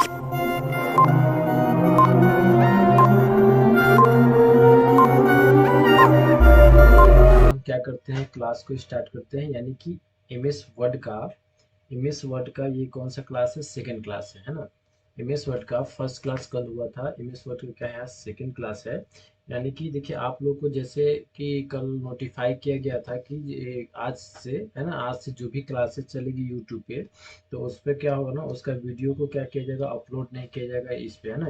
हम क्या करते हैं, क्लास को स्टार्ट करते हैं, यानी कि एमएस वर्ड का ये कौन सा क्लास है, सेकंड क्लास है ना। एमएस वर्ड का फर्स्ट क्लास कल हुआ था, एमएस वर्ड का क्या है, सेकंड क्लास है। यानी कि देखिए आप लोग को जैसे कि कल नोटिफाई किया गया था कि आज से है ना, आज से जो भी क्लासेस चलेगी यूट्यूब पे, तो उस पर क्या होगा ना, उसका वीडियो को क्या किया जाएगा, अपलोड नहीं किया जाएगा इस पे, है ना,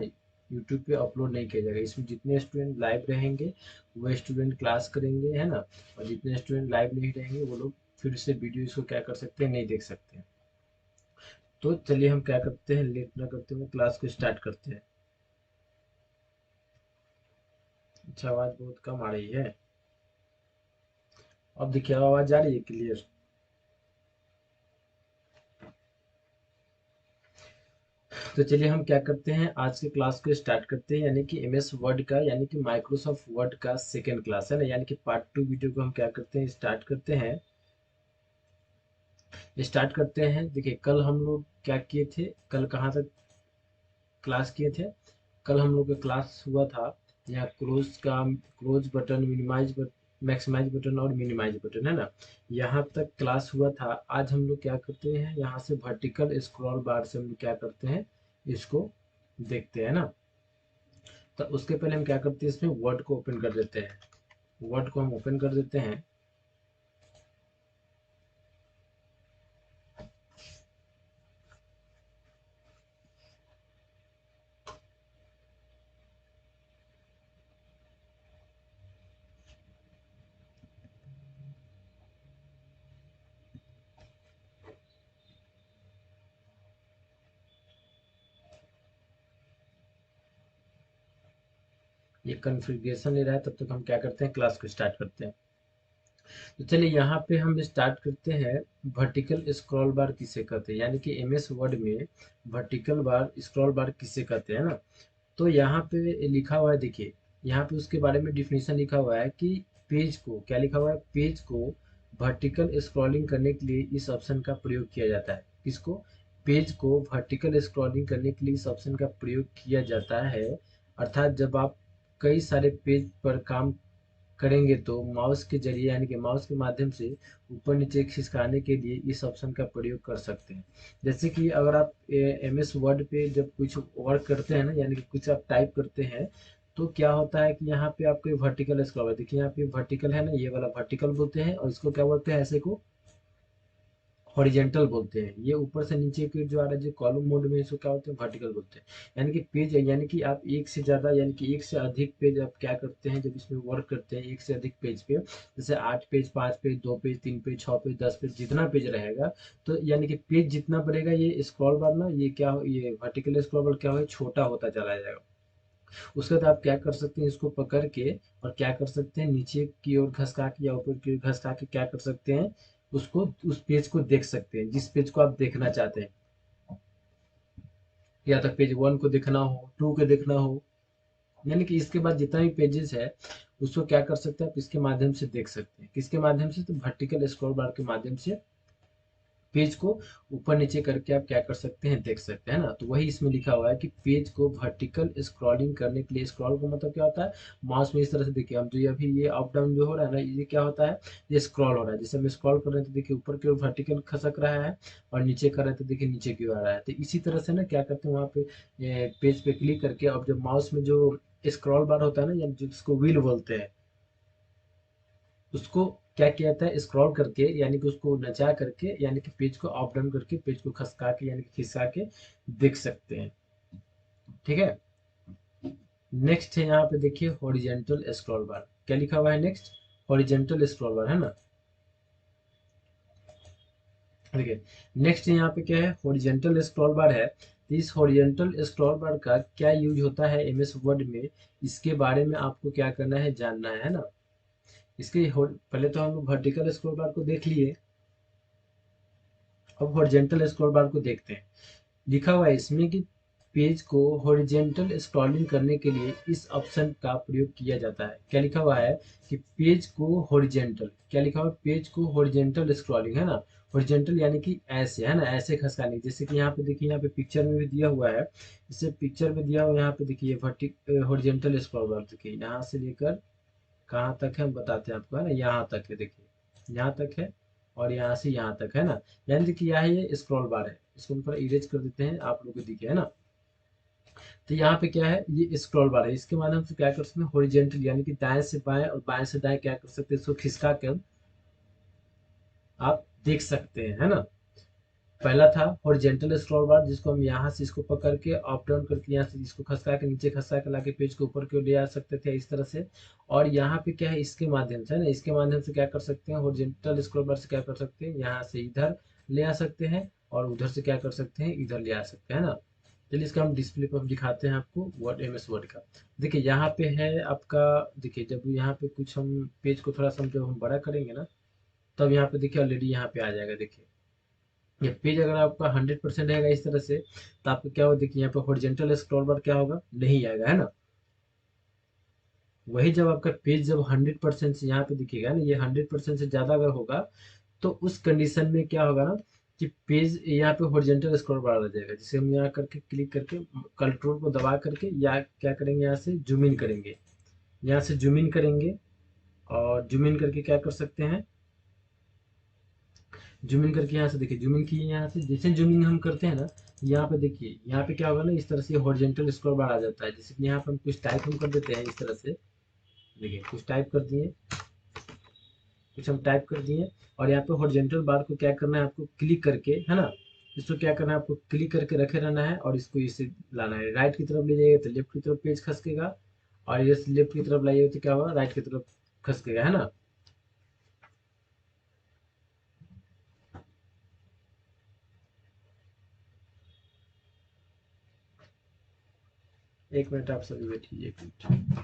यूट्यूब पे अपलोड नहीं किया जाएगा। इसमें जितने स्टूडेंट लाइव रहेंगे वो स्टूडेंट क्लास करेंगे, है ना, और जितने स्टूडेंट लाइव नहीं रहेंगे वो लोग फिर से वीडियो इसको क्या कर सकते हैं, नहीं देख सकते हैं। तो चलिए हम क्या करते हैं, लेट ना करते हुए क्लास को स्टार्ट करते हैं। अच्छा, आवाज बहुत कम आ रही है। अब देखिए आवाज आ रही है क्लियर। तो चलिए हम क्या करते हैं, आज के क्लास को स्टार्ट करते हैं, यानी कि एमएस वर्ड का, यानी कि माइक्रोसॉफ्ट वर्ड का सेकेंड क्लास है ना, यानी कि पार्ट 2 वीडियो को हम क्या करते हैं, स्टार्ट करते हैं। देखिए कल हम लोग क्या किए थे, कल कहाँ तक क्लास किए थे। कल हम लोग का क्लास हुआ था यहाँ close button, minimise button, maximise button और मिनिमाइज बटन, है ना, यहाँ तक क्लास हुआ था। आज हम लोग क्या करते हैं, यहाँ से वर्टिकल स्क्रॉल बार से हम लोग क्या करते हैं, इसको देखते हैं ना। तो उसके पहले हम क्या करते हैं, इसमें वर्ड को ओपन कर देते हैं। वर्ड को हम ओपन कर देते हैं। ये कन्फिग्रेशन ले रहा है, तब तक हम क्या करते हैं, क्लास को स्टार्ट करते हैं। तो चलिए यहाँ पे हम स्टार्ट करते हैं। वर्टिकल स्क्रॉल बार किसे कहते हैं, यानी कि एमएस वर्ड में वर्टिकल बार, स्क्रॉल बार किसे कहते हैं ना। तो यहाँ पे लिखा हुआ है, देखिए यहाँ पे उसके बारे में डिफिनीशन लिखा हुआ है कि पेज को, क्या लिखा हुआ है, पेज को वर्टिकल स्क्रॉलिंग करने के लिए इस ऑप्शन का प्रयोग किया जाता है। किसको, पेज को वर्टिकल स्क्रॉलिंग करने के लिए इस ऑप्शन का प्रयोग किया जाता है। अर्थात जब आप कई सारे पेज पर काम करेंगे तो माउस के जरिए, यानी कि माउस के माध्यम से ऊपर नीचे खिसकाने के लिए इस ऑप्शन का प्रयोग कर सकते हैं। जैसे कि अगर आप एमएस वर्ड पे जब कुछ वर्क करते हैं ना, यानी कि कुछ आप टाइप करते हैं, तो क्या होता है कि यहाँ पे आपको वर्टिकल स्क्रॉल है, देखिए यहाँ पे वर्टिकल है ना, ये वाला वर्टिकल बोलते हैं, और इसको क्या बोलते हैं, ऐसे को हॉरिजेंटल बोलते हैं। ये ऊपर से नीचे के जो आ रहा है, जो कॉलम मोड में, इसको क्या बोलते हैं, वर्टिकल बोलते हैं। यानी कि पेज है, यानी कि आप एक से ज़्यादा, यानी कि एक से अधिक पेज आप क्या करते हैं, जब इसमें वर्क करते हैं एक से अधिक पेज पे, जैसे 8 page, 5 page, 2 page, 3 page, 6 page, 10 page, जितना पेज रहेगा, तो यानी कि पेज जितना बढ़ेगा, ये स्क्रॉल बार ना, ये क्या ये वर्टिकल स्क्रॉल बार क्या हो, छोटा होता चला जाएगा। उसके बाद आप क्या कर सकते हैं, इसको पकड़ के और क्या कर सकते हैं, नीचे की ओर घसका के या ऊपर की ओर घसका के क्या कर सकते हैं, उसको, उस पेज को देख सकते हैं, जिस पेज को आप देखना चाहते हैं। या तो पेज 1 को देखना हो, 2 को देखना हो, यानी कि इसके बाद जितना भी पेजेस है उसको क्या कर सकते हैं, आप इसके माध्यम से देख सकते हैं। किसके माध्यम से, तो वर्टिकल स्क्रॉल बार के माध्यम से पेज को ऊपर नीचे करके आप क्या कर सकते हैं, देख सकते हैं ना। तो वही इसमें लिखा हुआ है कि पेज को वर्टिकल स्क्रॉलिंग करने के लिए, स्क्रॉल को मतलब क्या होता है, माउस में इस तरह से देखिए हम, जो ये अभी ये अप डाउन जो हो रहा है ना, ये क्या होता है, ये स्क्रॉल हो रहा है। जैसे हम स्क्रॉल कर रहे हैं तो देखिए ऊपर की ओर वर्टिकल खसक रहा है, और नीचे कर रहे हैं तो देखिए नीचे की ओर आ रहा है। तो इसी तरह से ना क्या करते हैं, वहाँ पे पेज पे क्लिक करके, अब जब माउस में जो स्क्रॉल बार होता है ना, या जिसको व्हील बोलते हैं, उसको क्या किया जाता है, स्क्रॉल करके, यानी कि उसको नचा करके, यानी कि पेज को अप डाउन करके, पेज को खसका के, यानी कि खिसका के देख सकते हैं। ठीक है। नेक्स्ट है, यहाँ पे देखिए हॉरिजेंटल स्क्रॉल बार, क्या लिखा हुआ है नेक्स्ट, हॉरिजेंटल स्क्रॉल बार, है ना। देखिए नेक्स्ट यहाँ पे क्या है, हॉरिजेंटल स्क्रॉल बार है। तो इस हॉरिजेंटल स्क्रॉल बार का क्या यूज होता है एमएस वर्ड में, इसके बारे में आपको क्या करना है, जानना है ना। पहले तो हम वर्टिकल स्क्रॉल बार को देख लिए, अब हॉरिजेंटल स्क्रॉल बार को देखते हैं। लिखा हुआ है इसमें कि पेज को हॉरिजेंटल स्क्रॉलिंग करने के लिए इस ऑप्शन का प्रयोग किया जाता है। क्या लिखा हुआ है कि पेज को हॉरिजेंटल, क्या लिखा हुआ है, पेज को हॉरिजेंटल स्क्रॉलिंग, है ना, हॉरिजेंटल यानी कि ऐसे, है ना, ऐसे खसकाने की। जैसे कि यहाँ पे देखिए, यहाँ पे पिक्चर में भी दिया हुआ है, जैसे पिक्चर में दिया हुआ, यहाँ पे देखिए हॉरिजेंटल स्क्रॉल बार देखिए, यहाँ से लेकर कहाँ तक है हम बताते हैं आपको, है ना, यहाँ तक है देखिए, यहाँ तक है, और यहाँ से यहाँ तक, है ना। यानी देखिए यहाँ ये स्क्रॉल बार है, इसको हम थोड़ा इरेज कर देते हैं, आप लोगों को दिखे, है ना। तो यहाँ पे क्या है, ये स्क्रॉल बार है, इसके माध्यम से क्या कर सकते हैं, हॉरिजेंटल यानी कि दाएं से बाएं और बाएं से दाएं क्या कर सकते हैं, इसको खिसका कर आप देख सकते हैं, है ना। पहला था हॉरिजेंटल स्क्रॉल बार, जिसको हम यहाँ से इसको पकड़ के अप डाउन करके, यहाँ से इसको खसका के नीचे खसका के लाके पेज को ऊपर की ओर ले आ सकते थे इस तरह से। और यहाँ पे क्या है, इसके माध्यम से, है ना, इसके माध्यम से क्या कर सकते हैं, हॉरिजेंटल स्क्रॉल बार से क्या कर सकते हैं, यहाँ से इधर ले आ सकते हैं, और उधर से क्या कर सकते हैं, इधर ले आ सकते हैं, ना। चलिए इसका हम डिस्प्ले पर दिखाते हैं आपको वर्ड, एमएस वर्ड का। देखिए यहाँ पे है आपका, देखिए जब यहाँ पे कुछ हम पेज को थोड़ा सा जब हम बड़ा करेंगे ना, तब यहाँ पे देखिए ऑलरेडी यहाँ पे आ जाएगा, देखिए ये पेज अगर आपका 100% रहेगा इस तरह से, तो आपको क्या होगा, देखिए यहाँ पे हॉरिजेंटल स्क्रॉल बार क्या होगा, नहीं आएगा, है ना। वही जब आपका पेज जब 100% से यहाँ पे दिखेगा ना, ये 100% से ज्यादा अगर होगा, तो उस कंडीशन में क्या होगा ना, कि पेज यहाँ पे हॉरिजेंटल स्क्रॉल बार आ जाएगा। जैसे हम यहाँ करके क्लिक करके कंट्रोल को दबा करके, या क्या करेंगे, यहाँ से जूम इन करेंगे, यहाँ से जूम इन करेंगे, और जूम इन करके क्या कर सकते हैं, जूम इन करके यहाँ से देखिए, जूम इन किए, यहाँ से जैसे जूम इन हम करते हैं ना, यहाँ पे देखिए, यहाँ पे क्या होगा ना, इस तरह से हॉरिजेंटल स्क्रॉल बार आ जाता है। जैसे कि यहाँ पे हम कुछ टाइप हम कर देते हैं इस तरह से, देखिए कुछ टाइप कर दिए, कुछ हम टाइप कर दिए, और यहाँ पे हॉरिजेंटल बार को क्या करना है, आपको क्लिक करके, है ना, इसको क्या करना है, आपको क्लिक करके रखे रहना है, और इसको इसे लाना है, राइट की तरफ ले जाइए तो लेफ्ट की तरफ पेज खसकेगा, और ये लेफ्ट की तरफ लाइए तो क्या होगा, राइट की तरफ खसकेगा, है ना। 1 मिनट आप सभी बैठिए, 1 मिनट।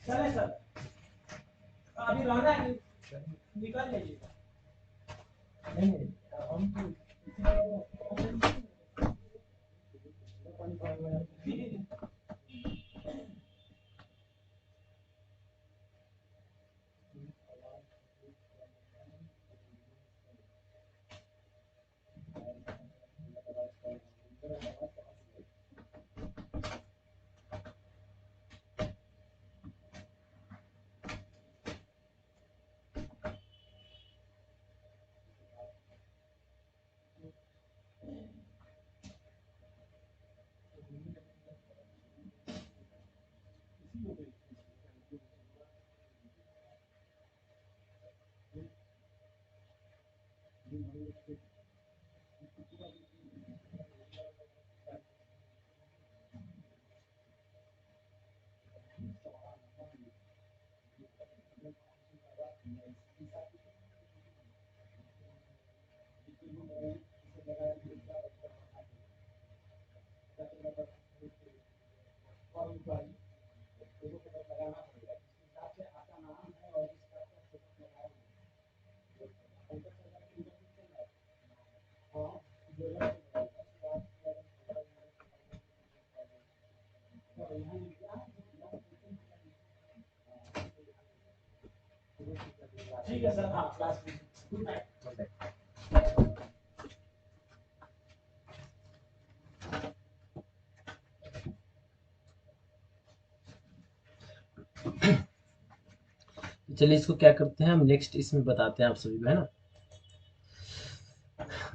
चले सर, अभी रहना है, निकल जाइए। नहीं हम ठीक है सर, हाँ क्लास में गुड नाइट। चलिए इसको क्या करते हैं हम नेक्स्ट इसमें बताते हैं आप सभी को, है ना।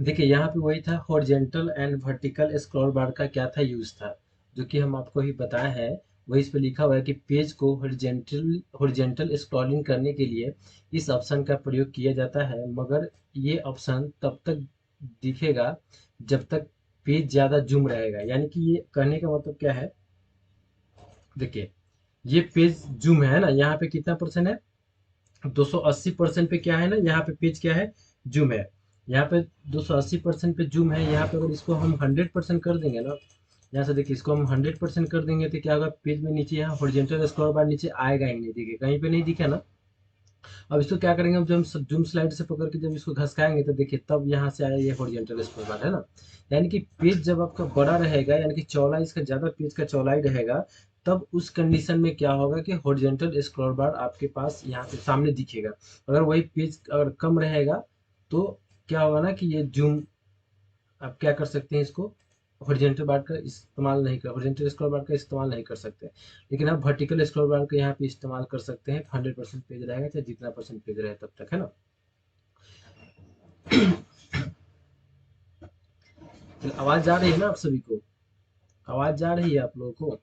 देखिए यहाँ पे वही था, हॉरिजेंटल एंड वर्टिकल स्क्रॉल बार का क्या था, यूज था, जो कि हम आपको ही बताया है। वही इस पे लिखा हुआ है कि पेज को हॉरिजेंटल हॉरिजेंटल स्क्रॉलिंग करने के लिए इस ऑप्शन का प्रयोग किया जाता है, मगर ये ऑप्शन तब तक दिखेगा जब तक पेज ज़्यादा जूम रहेगा। यानी कि ये कहने का मतलब क्या है, देखिए ये पेज जूम है ना, यहाँ पे कितना परसेंट है, 280% पे क्या है ना, यहाँ पे पेज क्या है, जूम है। यहाँ पे 280% पे जूम है। यहाँ पे अगर इसको हम 100% कर देंगे ना, यहाँ से देखिए इसको हम 100% कर देंगे तो क्या होगा, पेज में नीचे यहाँ हॉरिजॉन्टल स्क्रॉल बार नीचे आएगा ही नहीं, देखिए कहीं पे नहीं दिखा ना। अब इसको क्या करेंगे, जब हम जूम स्लाइड से पकड़ के जब इसको घसकाएंगे तो देखिए तब यहाँ से आया ये हॉरिजॉन्टल स्क्रॉल बार है ना। यानी कि पेज जब आपका बड़ा रहेगा, यानी कि चौड़ाई इसका ज्यादा पेज का चौड़ाई रहेगा, तब उस कंडीशन में क्या होगा कि हॉरिजॉन्टल स्क्रॉल बार आपके पास यहाँ पे सामने दिखेगा। अगर वही पेज अगर कम रहेगा तो क्या होगा ना कि ये जूम, आप क्या कर सकते हैं, इसको हॉरिजॉन्टल बार का इस्तेमाल नहीं कर, हॉरिजॉन्टल स्क्रॉल बार का इस्तेमाल नहीं कर सकते। लेकिन आप वर्टिकल स्क्रॉल बार का यहाँ पे इस्तेमाल कर सकते हैं। 100% पेज रहेगा चाहे जितना परसेंट पेज रहे तब तक, है ना। तो आवाज जा रही है ना आप सभी को, आवाज जा रही है आप लोगों को।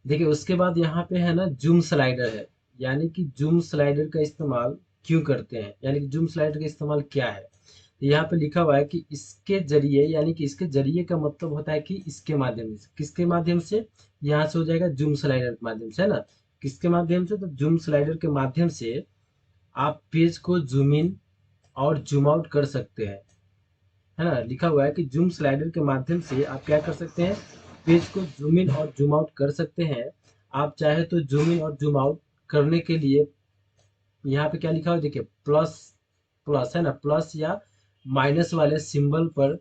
देखिए उसके बाद यहाँ पे है ना जूम स्लाइडर है। यानी कि जूम स्लाइडर का इस्तेमाल क्यों करते हैं, यानी कि जूम स्लाइडर का इस्तेमाल क्या है। तो यहाँ पे लिखा हुआ है कि इसके जरिए, यानी कि इसके जरिए का मतलब होता है कि इसके माध्यम से, किसके माध्यम से, यहाँ से हो जाएगा जूम स्लाइडर के माध्यम से, है ना। किसके माध्यम से, तो जूम स्लाइडर के माध्यम से आप पेज को जूम इन और जूम आउट कर सकते हैं, है ना। लिखा हुआ है कि जूम स्लाइडर के माध्यम से आप क्या कर सकते हैं, पेज को जूम इन और जूम आउट कर सकते हैं। आप चाहे तो जूम इन और जूम आउट करने के लिए यहाँ पे क्या लिखा हुआ है देखिए, प्लस, प्लस है ना, प्लस या माइनस वाले सिंबल पर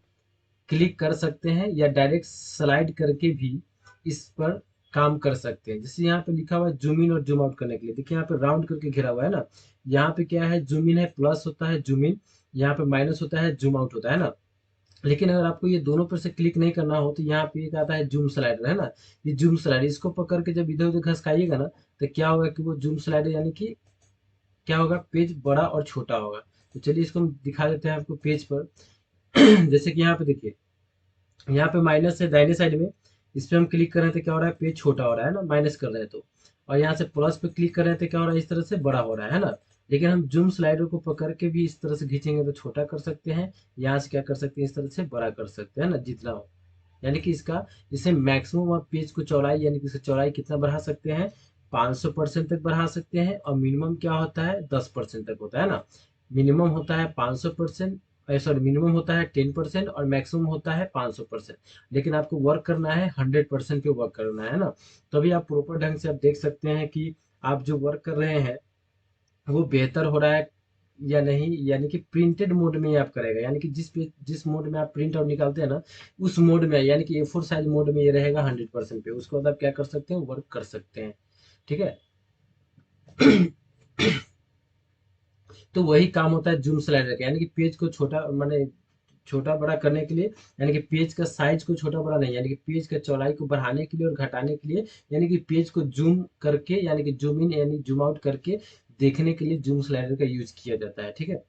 क्लिक कर सकते हैं, या डायरेक्ट स्लाइड करके भी इस पर काम कर सकते हैं। जैसे यहाँ पे लिखा हुआ है जूम इन और जूम आउट करने के लिए, देखिए यहाँ पे राउंड करके घिरा हुआ है ना। यहाँ पे क्या है, जूम इन है, प्लस होता है जूम इन, यहाँ पे माइनस होता है जूम आउट होता है ना। लेकिन अगर आपको ये दोनों पर से क्लिक नहीं करना हो तो यहाँ पे एक आता है जूम स्लाइडर, है ना। ये जूम स्लाइडर, इसको पकड़ के जब इधर उधर घसकाइएगा ना, तो क्या होगा कि वो जूम स्लाइडर, यानी कि क्या होगा, पेज बड़ा और छोटा होगा। तो चलिए इसको हम दिखा देते हैं आपको पेज पर। जैसे कि यहाँ पे देखिए, यहाँ पे माइनस है दाहिने साइड में, इस पे हम क्लिक कर रहे हैं तो क्या हो रहा है, पेज छोटा हो रहा है ना, माइनस कर रहे हैं तो। और यहाँ से प्लस पे क्लिक कर रहे हैं तो क्या हो रहा है, इस तरह से बड़ा हो रहा है ना। लेकिन हम जूम स्लाइडर को पकड़ के भी इस तरह से खींचेंगे तो छोटा कर सकते हैं, यहाँ से क्या कर सकते हैं, इस तरह से बड़ा कर सकते हैं ना, जितना हो। यानी कि इसका, इसे मैक्सिमम आप पेज को चौड़ाई, यानी कि इसका चौड़ाई कितना बढ़ा सकते हैं, 500% तक बढ़ा सकते हैं। और मिनिमम क्या होता है, 10% तक होता है ना। मिनिमम होता है 500%, सॉरी मिनिमम होता है 10% और मैक्सिमम होता है 500%। लेकिन आपको वर्क करना है 100% पे वर्क करना है ना। तभी आप प्रॉपर ढंग से आप देख सकते हैं कि आप जो वर्क कर रहे हैं वो बेहतर हो रहा है या नहीं। यानी कि प्रिंटेड मोड में ही आप करेगा, यानी कि जिस मोड में आप प्रिंट आउट निकालते हैं ना, उस मोड में, यानी कि A4 साइज मोड में ये रहेगा 100% पे। उसके बाद आप क्या कर सकते हैं, वर्क कर सकते हैं, ठीक है। तो वही काम होता है जूम स्लाइडर का, यानी कि पेज को छोटा, माने छोटा बड़ा करने के लिए, यानी कि पेज का साइज को छोटा बड़ा नहीं, यानी कि पेज का चौड़ाई को बढ़ाने के लिए और घटाने के लिए, यानी कि पेज को जूम करके, यानी कि जूम इन यानी जूम आउट करके देखने के लिए जूम स्लाइडर का यूज किया जाता है, ठीक है।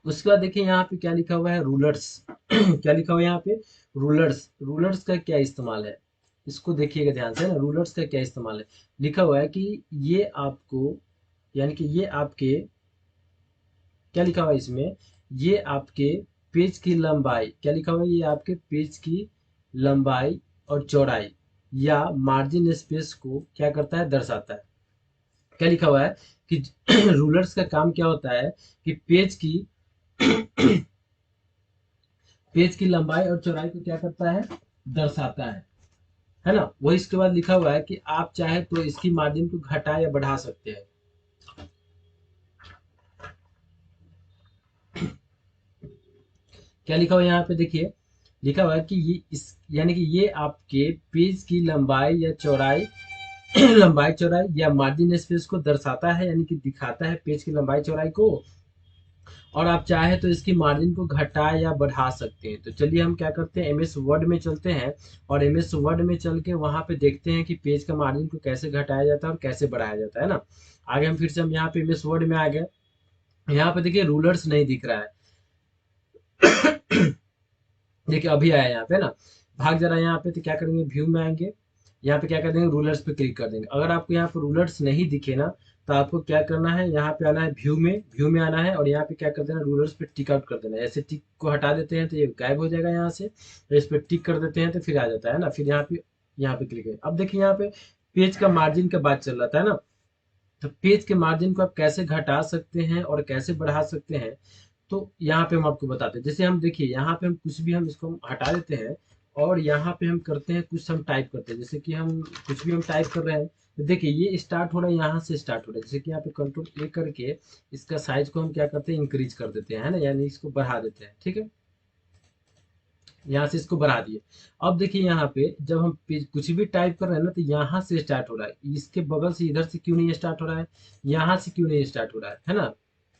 उसके बाद देखिए यहाँ पे क्या लिखा हुआ है, रूलर्स। क्या लिखा हुआ है यहाँ पे, रूलर्स। रूलर्स का क्या इस्तेमाल है, इसको देखिएगा ध्यान से ना, रूलर्स का क्या इस्तेमाल है। लिखा हुआ है कि ये आपको, यानी कि ये आपके, क्या लिखा हुआ है इसमें, ये आपके पेज की लंबाई, क्या लिखा हुआ है, ये आपके पेज की लंबाई और चौड़ाई या मार्जिन स्पेस को क्या करता है, दर्शाता है। क्या लिखा हुआ है कि रूलर्स का काम क्या होता है कि पेज की लंबाई और चौड़ाई को क्या करता है, दर्शाता है ना। वही इसके बाद लिखा हुआ है कि आप चाहे तो इसकी मार्जिन को घटा या बढ़ा सकते हैं। क्या लिखा हुआ है यहाँ पे देखिए, लिखा हुआ है कि ये इस, यानी कि ये आपके पेज की लंबाई या चौड़ाई लंबाई चौड़ाई या मार्जिन स्पेस को दर्शाता है, यानी कि दिखाता है पेज की लंबाई चौड़ाई को। और आप चाहे तो इसकी मार्जिन को घटा या बढ़ा सकते हैं। तो चलिए हम क्या करते हैं, एमएस वर्ड में चलते हैं और एमएस वर्ड में चल के वहां पे देखते हैं कि पेज का मार्जिन को कैसे घटाया जाता है और कैसे बढ़ाया जाता है ना। आगे हम फिर से हम यहाँ पे एमएस वर्ड में आ गए। यहाँ पे देखिए रूलर्स नहीं दिख रहा है। देखिए अभी आया यहाँ पे ना, भाग जरा यहाँ पे, तो क्या करेंगे, व्यू में आएंगे, यहाँ पे क्या कर देंगे, रूलर्स पे क्लिक कर देंगे। अगर आपको यहाँ पे रूलर्स नहीं दिखे ना, तो आपको क्या करना है, यहाँ पे आना है व्यू में आना है और यहाँ पे क्या कर देना, रूलर्स पे टिक आउट कर देना है। ऐसे टिक को हटा देते हैं तो ये गायब हो जाएगा यहाँ से, तो इस पे टिक कर देते हैं तो फिर आ जाता है ना। फिर यहाँ पे क्लिक है। अब देखिए यहाँ पे पेज का मार्जिन का बात चल रहा था ना, तो पेज के मार्जिन को आप कैसे घटा सकते हैं और कैसे बढ़ा सकते हैं, तो यहाँ पे हम आपको बताते हैं। जैसे हम देखिए यहाँ पे हम कुछ भी हम इसको हम हटा देते हैं और यहाँ पे हम करते हैं कुछ हम टाइप करते हैं, जैसे कि हम कुछ भी हम टाइप कर रहे हैं, तो देखिए ये स्टार्ट हो रहा है, यहाँ से स्टार्ट हो रहा है। जैसे कि यहाँ पे कंट्रोल ए करके इसका साइज को हम क्या करते हैं, इंक्रीज कर देते हैं, है ना, यानी इसको बढ़ा देते हैं। ठीक है, यहाँ से इसको बढ़ा दिए। अब देखिए यहाँ पे जब हम पेज कुछ भी टाइप कर रहे हैं ना, तो यहाँ से स्टार्ट हो रहा है, इसके बगल से इधर से क्यों नहीं स्टार्ट हो रहा है, यहाँ से क्यों नहीं स्टार्ट हो रहा है ना,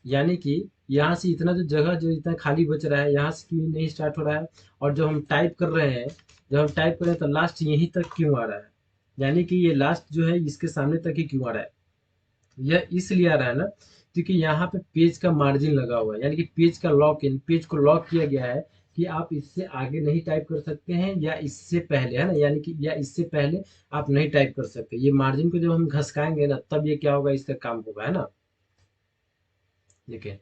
यानी कि यहाँ से इतना जो जगह जो इतना खाली बच रहा है, यहाँ से क्यों नहीं स्टार्ट हो रहा है। और जब हम टाइप कर रहे हैं, जब हम टाइप कर रहे हैं तो लास्ट यहीं तक क्यों आ रहा है, यानी कि ये लास्ट जो है इसके सामने तक ही क्यों आ रहा है। यह इसलिए आ रहा है ना, क्योंकि यहाँ पे पेज का मार्जिन लगा हुआ है, यानी कि पेज का लॉक इन, पेज को लॉक किया गया है कि आप इससे आगे नहीं टाइप कर सकते हैं या इससे पहले, है ना, यानी कि या इससे पहले आप नहीं टाइप कर सकते। ये मार्जिन को जब हम घसकाएंगे ना, तब ये क्या होगा, इसका काम होगा, है ना। देखिए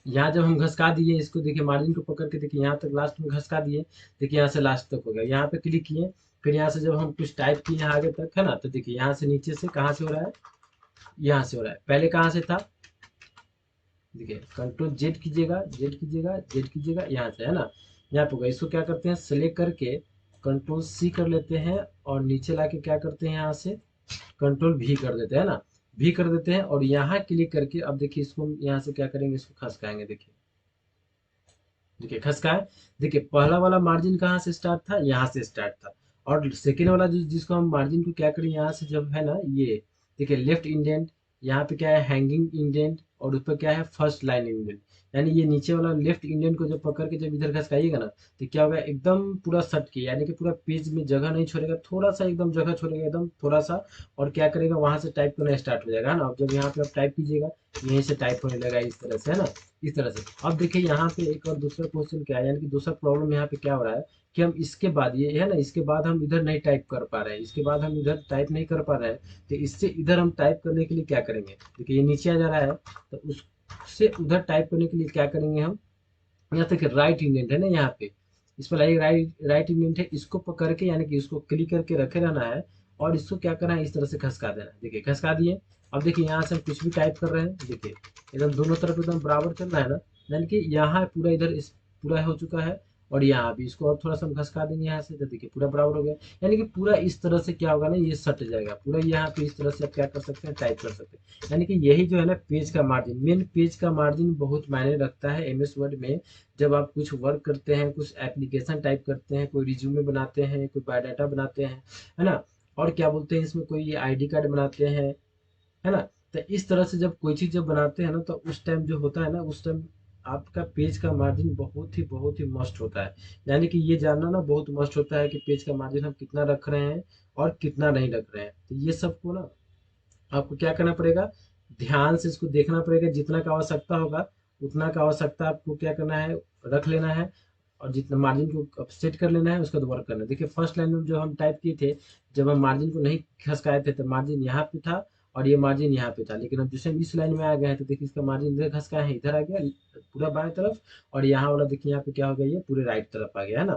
यहाँ जब हम घसका दिए इसको, देखिए मार्जिन को पकड़ के देखिए यहाँ तक लास्ट में घसका दिए, देखिए यहाँ से लास्ट तक हो गया। यहाँ पे क्लिक किए, फिर यहाँ से जब हम कुछ टाइप किए आगे तक, है ना, तो देखिए यहाँ से नीचे से कहाँ से हो रहा है, यहाँ से हो रहा है, पहले कहाँ से था, देखिए कंट्रोल जेड कीजिएगा, जेड कीजिएगा, जेड कीजिएगा, यहाँ से, है ना, यहाँ पे होगा। इसको क्या करते हैं, सेलेक्ट करके कंट्रोल सी कर लेते हैं और नीचे लाके क्या करते हैं, यहाँ से कंट्रोल भी कर देते हैं ना, भी कर देते हैं और यहाँ क्लिक करके अब देखिए इसको हम यहाँ से क्या करेंगे, इसको खसकाएंगे। देखिए देखिए खसकाए, देखिए पहला वाला मार्जिन कहाँ से स्टार्ट था, यहाँ से स्टार्ट था। और सेकेंड वाला जिसको हम मार्जिन को क्या करें, यहाँ से जब है ना ये देखिए लेफ्ट इंडेंट, यहाँ पे क्या है हैंगिंग इंडेंट और ऊपर क्या है फर्स्ट लाइन इंडेंट, यानी ये नीचे वाला लेफ्ट इंडेंट को जब पकड़ के जब इधर खसकाइएगा ना, तो क्या होगा, एकदम पूरा सट के, यानी कि पूरा पेज में जगह नहीं छोड़ेगा, थोड़ा सा एकदम जगह छोड़ेगा, एकदम थोड़ा सा। और क्या करेगा, वहां से टाइप करना स्टार्ट हो जाएगा, है ना। अब जब यहाँ पे आप टाइप कीजिएगा, यहीं से टाइप होने लगा इस तरह से, है ना, इस तरह से। अब देखिए यहाँ पे एक और दूसरा क्वेश्चन क्या है, यानी कि दूसरा प्रॉब्लम यहाँ पे क्या हो रहा है कि हम इसके बाद ये है ना, इसके बाद हम इधर नहीं टाइप कर पा रहे हैं, इसके बाद हम इधर टाइप नहीं कर पा रहे हैं, तो इससे इधर हम टाइप करने के लिए क्या करेंगे, देखिए ये नीचे आ जा रहा है, तो उससे उधर टाइप करने के लिए क्या करेंगे हम, यहाँ तक राइट इंडेंट है ना, यहाँ पे इस पर लाइए राइट राइट इंडेंट है, इसको पकड़ के यानी कि इसको क्लिक करके रखे रहना है और इसको क्या करना है, इस तरह से खसका देना है। देखिए खसका दिए। अब देखिए यहाँ से हम कुछ भी टाइप कर रहे हैं, देखिए एकदम दोनों तरफ एकदम बराबर चल रहा है ना, यानी कि यहाँ पूरा इधर इस पूरा हो चुका है और यहाँ भी इसको और थोड़ा सा हम खसका देंगे यहाँ से, तो देखिए पूरा बराबर हो गया। यानी कि पूरा इस तरह से क्या होगा ना, ये सट जाएगा पूरा, यहाँ पे इस तरह से आप क्या कर सकते हैं, टाइप कर सकते हैं। यानी कि यही जो है ना पेज का मार्जिन, मेन पेज का मार्जिन बहुत मायने रखता है एमएस वर्ड में। जब आप कुछ वर्क करते हैं, कुछ एप्लीकेशन टाइप करते हैं, कोई रिज्यूमे बनाते हैं, कोई बायोडाटा बनाते हैं, है ना, और क्या बोलते हैं इसमें कोई आईडी कार्ड बनाते हैं, है ना। तो इस तरह से जब कोई चीज़ जब बनाते हैं ना, तो उस टाइम जो होता है ना, उस टाइम आपका पेज का मार्जिन बहुत ही मस्ट होता है। यानी कि ये जानना ना बहुत मस्ट होता है कि पेज का मार्जिन हम कितना रख रहे हैं और कितना नहीं रख रहे हैं। तो ये सबको ना आपको क्या करना पड़ेगा, ध्यान से इसको देखना पड़ेगा, जितना का आवश्यकता होगा उतना का आवश्यकता आपको क्या करना है, रख लेना है और जितना मार्जिन को सेट कर लेना है उसका दोबारा करना है। देखिए फर्स्ट लाइन में जो हम टाइप किए थे, जब हम मार्जिन को नहीं खसकाए थे तो मार्जिन यहाँ पे था और ये मार्जिन यहाँ पे था, लेकिन अब जैसे हम इस लाइन में आ गए हैं तो देखिए इसका मार्जिन इधर खसकाया है, इधर आ गया पूरा बाएं तरफ, और यहाँ वाला देखिए यहाँ पे क्या हो गया, ये पूरे राइट तरफ आ गया, है ना।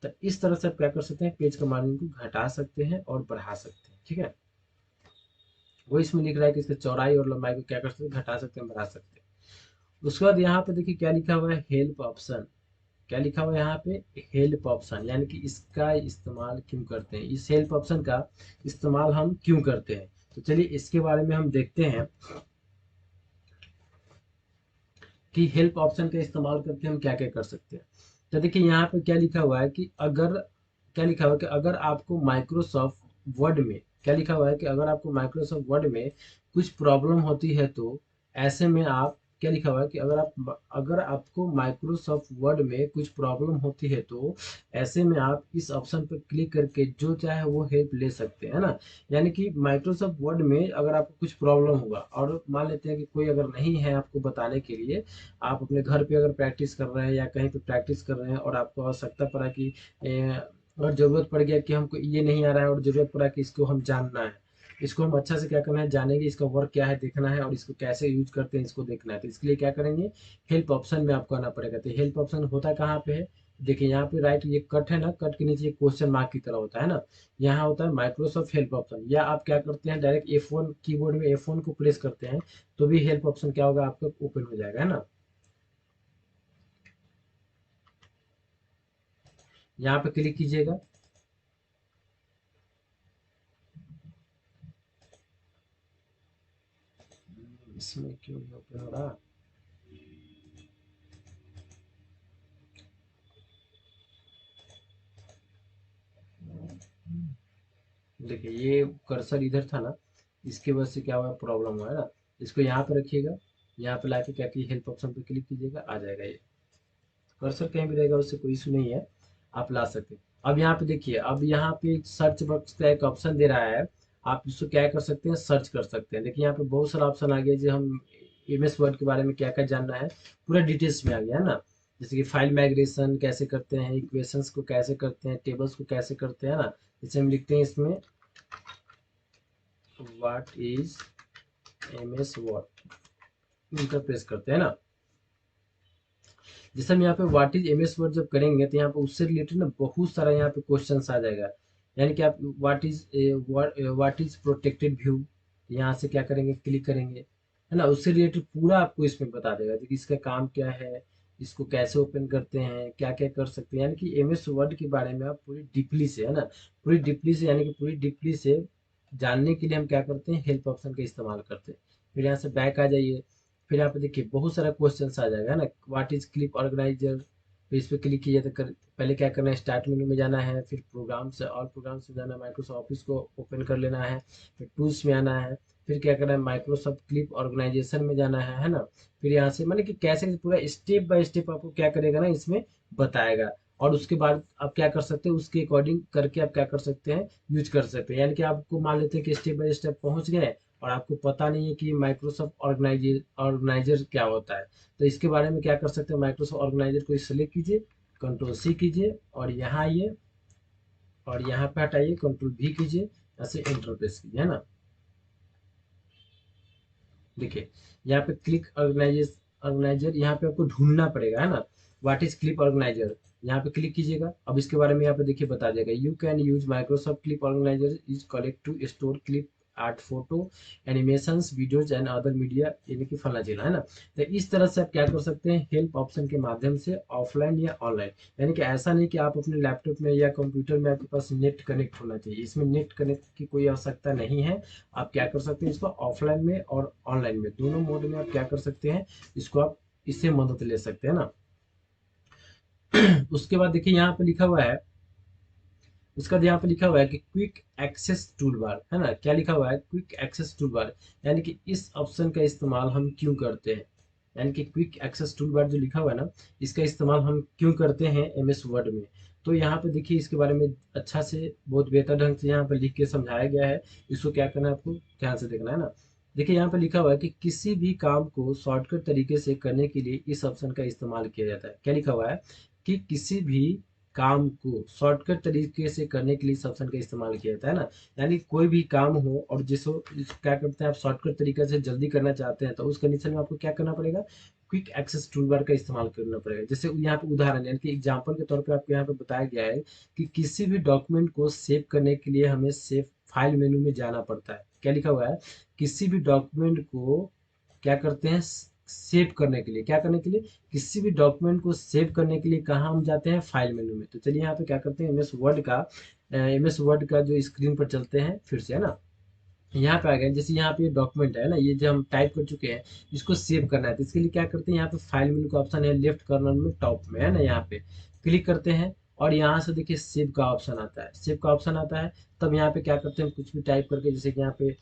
तो इस तरह से आप क्या कर सकते हैं, पेज का मार्जिन को घटा सकते हैं और बढ़ा सकते हैं। ठीक है, वो इसमें लिख रहा है कि इसका चौड़ाई और लंबाई को क्या कर सकते हैं, घटा सकते हैं, बढ़ा सकते हैं। उसके बाद यहाँ पे देखिए क्या लिखा हुआ है, हेल्प ऑप्शन। क्या लिखा हुआ है यहाँ पे, हेल्प ऑप्शन, यानी कि इसका इस्तेमाल क्यों करते हैं, इस हेल्प ऑप्शन का इस्तेमाल हम क्यों करते हैं। तो चलिए इसके बारे में हम देखते हैं कि हेल्प ऑप्शन का इस्तेमाल करके हम क्या क्या कर सकते हैं। तो देखिए यहाँ पे क्या लिखा हुआ है कि अगर, क्या लिखा हुआ है कि अगर आपको माइक्रोसॉफ्ट वर्ड में, क्या लिखा हुआ है कि अगर आपको माइक्रोसॉफ्ट वर्ड में कुछ प्रॉब्लम होती है, तो ऐसे में आप, क्या लिखा हुआ है कि अगर आपको माइक्रोसॉफ्ट वर्ड में कुछ प्रॉब्लम होती है, तो ऐसे में आप इस ऑप्शन पर क्लिक करके जो चाहे वो हेल्प ले सकते हैं ना। यानी कि माइक्रोसॉफ्ट वर्ड में अगर आपको कुछ प्रॉब्लम होगा और मान लेते हैं कि कोई अगर नहीं है आपको बताने के लिए, आप अपने घर पे अगर प्रैक्टिस कर रहे हैं या कहीं पे प्रैक्टिस कर रहे हैं और आपको आवश्यकता पड़ा कि और ज़रूरत पड़ गया कि हमको ये नहीं आ रहा है और ज़रूरत पड़ा कि इसको हम जानना है, इसको हम अच्छा से क्या करना है, जानेंगे, इसका वर्क क्या है देखना है और इसको कैसे यूज करते हैं इसको देखना है, तो इसके लिए क्या करेंगे, हेल्प ऑप्शन में आपको आना पड़ेगा। तो हेल्प ऑप्शन होता कहाँ पे है, देखिए यहाँ पे राइट ये कट है ना, कट के नीचे क्वेश्चन मार्क की तरह होता है ना, यहाँ होता है माइक्रोसॉफ्ट हेल्प ऑप्शन, या आप क्या करते हैं डायरेक्ट F1 कीबोर्ड में F1 को प्रेस करते हैं तो भी हेल्प ऑप्शन क्या होगा आपका ओपन हो जाएगा, है ना। यहाँ पे क्लिक कीजिएगा। इसमें क्यों नहीं ओपन हो रहा। देखिए ये कर्सर इधर था ना, इसके वजह से क्या हुआ प्रॉब्लम हुआ है ना। इसको यहाँ पे रखिएगा, यहाँ पे लाके क्या कीजिए हेल्प ऑप्शन पे क्लिक कीजिएगा, आ जाएगा ये। कर्सर कहीं भी रहेगा उससे कोई इशू नहीं है, आप ला सकते हैं। अब यहाँ पे देखिए, अब यहाँ पे सर्च बॉक्स का एक ऑप्शन दे रहा है, आप इसको क्या कर सकते हैं सर्च कर सकते हैं। देखिए यहाँ पे बहुत सारा ऑप्शन आ गया, जो हम एमएस वर्ड के बारे में क्या क्या जानना है पूरा डिटेल्स में आ गया है ना। जैसे कि फाइल माइग्रेशन कैसे करते हैं, इक्वेशंस को कैसे करते हैं, टेबल्स को कैसे करते हैं ना। जैसे हम लिखते हैं इसमें what is MS word, enter press करते हैं ना। जैसे हम यहाँ पे व्हाट इज एमएस वर्ड जब करेंगे तो यहाँ पे उससे रिलेटेड ना बहुत सारा यहाँ पे क्वेश्चन आ जाएगा। यानी कि आप व्हाट इज प्रोटेक्टेड व्यू, यहाँ से क्या करेंगे क्लिक करेंगे, है ना, उससे रिलेटेड पूरा आपको इसमें बता देगा कि इसका काम क्या है, इसको कैसे ओपन करते हैं, क्या क्या कर सकते हैं। यानी कि एमएस वर्ड के बारे में आप पूरी डीपली से, है ना, पूरी डीपली से, यानी कि पूरी डीपली से जानने के लिए हम क्या करते हैं हेल्प ऑप्शन का इस्तेमाल करते हैं। फिर यहाँ से बैक आ जाइए, फिर यहाँ पे देखिए बहुत सारा क्वेश्चन आ जाएगा, है ना। व्हाट इज क्लिप ऑर्गेनाइजर, फिर इस पर क्लिक कीजिए तो पहले क्या करना है स्टार्ट मेनू में जाना है, फिर प्रोग्राम से ऑल प्रोग्राम्स में जाना है, माइक्रोसॉफ्ट ऑफिस को ओपन कर लेना है, फिर टूल्स में आना है, फिर क्या करना है माइक्रोसॉफ्ट क्लिप ऑर्गेनाइजेशन में जाना है ना। फिर यहाँ से माने कि कैसे पूरा स्टेप बाय स्टेप आपको क्या करेगा ना इसमें बताएगा। और उसके बाद आप क्या कर सकते हैं उसके अकॉर्डिंग करके आप क्या कर सकते हैं यूज कर सकते हैं। यानी कि आपको मान लेते हैं कि स्टेप बाय स्टेप पहुंच गए और आपको पता नहीं है कि माइक्रोसॉफ्ट ऑर्गेनाइजर क्या होता है, तो इसके बारे में क्या कर सकते हैं माइक्रोसॉफ्ट ऑर्गेनाइजर को सिलेक्ट कीजिए, कंट्रोल सी कीजिए और यहाँ आइए और यहाँ पे हटाइए कंट्रोल भी कीजिए, ऐसे एंटर प्रेस कीजिए, है ना। देखिए यहाँ पे क्लिक ऑर्गेनाइजर यहाँ पे आपको ढूंढना पड़ेगा, है ना। व्हाट इज क्लिप ऑर्गेनाइजर, यहाँ पे क्लिक कीजिएगा। अब इसके बारे में यहाँ पे देखिए बता देगा you can use Microsoft clip organizer is collect to store clip art photo animations videos and other media, यानी कि फला जिला, है ना। तो इस तरह से आप क्या कर सकते हैं हेल्प ऑप्शन के माध्यम से ऑफलाइन या ऑनलाइन। यानी कि ऐसा नहीं कि आप अपने लैपटॉप में या कंप्यूटर में आपके पास नेट कनेक्ट होना चाहिए, इसमें नेट कनेक्ट की कोई आवश्यकता नहीं है। आप क्या कर सकते हैं इसको ऑफलाइन में और ऑनलाइन में दोनों मोड में आप क्या कर सकते हैं इसको आप इससे मदद ले सकते हैं ना। उसके बाद देखिए यहाँ पे लिखा हुआ है, उसका यहाँ पे लिखा हुआ है कि क्विक एक्सेस टूल बार, है ना। क्या लिखा हुआ है क्विक एक्सेस टूल बार, यानी कि इस ऑप्शन का इस्तेमाल हम क्यों करते हैं। यानी कि क्विक एक्सेस टूल बार जो लिखा हुआ है ना, इसका इस्तेमाल हम क्यों करते हैं एमएस वर्ड में। तो यहाँ पे देखिए इसके बारे में अच्छा से बहुत बेहतर ढंग से यहाँ पे लिख के समझाया गया है। इसको क्या करना है आपको ध्यान से देखना है ना। देखिए यहाँ पे लिखा हुआ है कि किसी भी काम को शॉर्टकट तरीके से करने के लिए इस ऑप्शन का इस्तेमाल किया जाता है। क्या लिखा हुआ है कि किसी भी काम को शॉर्टकट तरीके से करने के लिए इस ऑप्शन का इस्तेमाल किया जाता है ना। यानी कोई भी काम हो और जिसको क्या करते हैं आप शॉर्टकट तरीके से जल्दी करना चाहते हैं तो उस कंडीशन में आपको क्या करना पड़ेगा क्विक एक्सेस टूल बार का इस्तेमाल करना पड़ेगा। जैसे यहाँ पे उदाहरण यानी कि एग्जाम्पल के तौर पे आपको यहाँ पे बताया गया है कि किसी भी डॉक्यूमेंट को सेव करने के लिए हमें सेव फाइल मेनू में जाना पड़ता है। क्या लिखा हुआ है किसी भी डॉक्यूमेंट को क्या करते हैं सेव करने के लिए, क्या करने के लिए किसी भी डॉक्यूमेंट को सेव करने के लिए कहाँ हम जाते हैं फाइल मेनू में। तो चलिए यहाँ पे क्या करते हैं एमएस वर्ड का जो स्क्रीन पर चलते हैं फिर से, है ना। यहाँ पे आ गए जैसे यहाँ पे डॉक्यूमेंट है ना, ये जो हम टाइप कर चुके हैं इसको सेव करना है तो इसके लिए क्या करते हैं यहाँ पे फाइल मेनू का ऑप्शन है लेफ्ट कॉर्नर में टॉप में, है ना, यहाँ पे क्लिक करते हैं और यहाँ से देखिए सेव का ऑप्शन आता है, सेव का ऑप्शन आता है। तब यहाँ पे क्या करते हैं कुछ भी टाइप करके जैसे कि यहाँ पे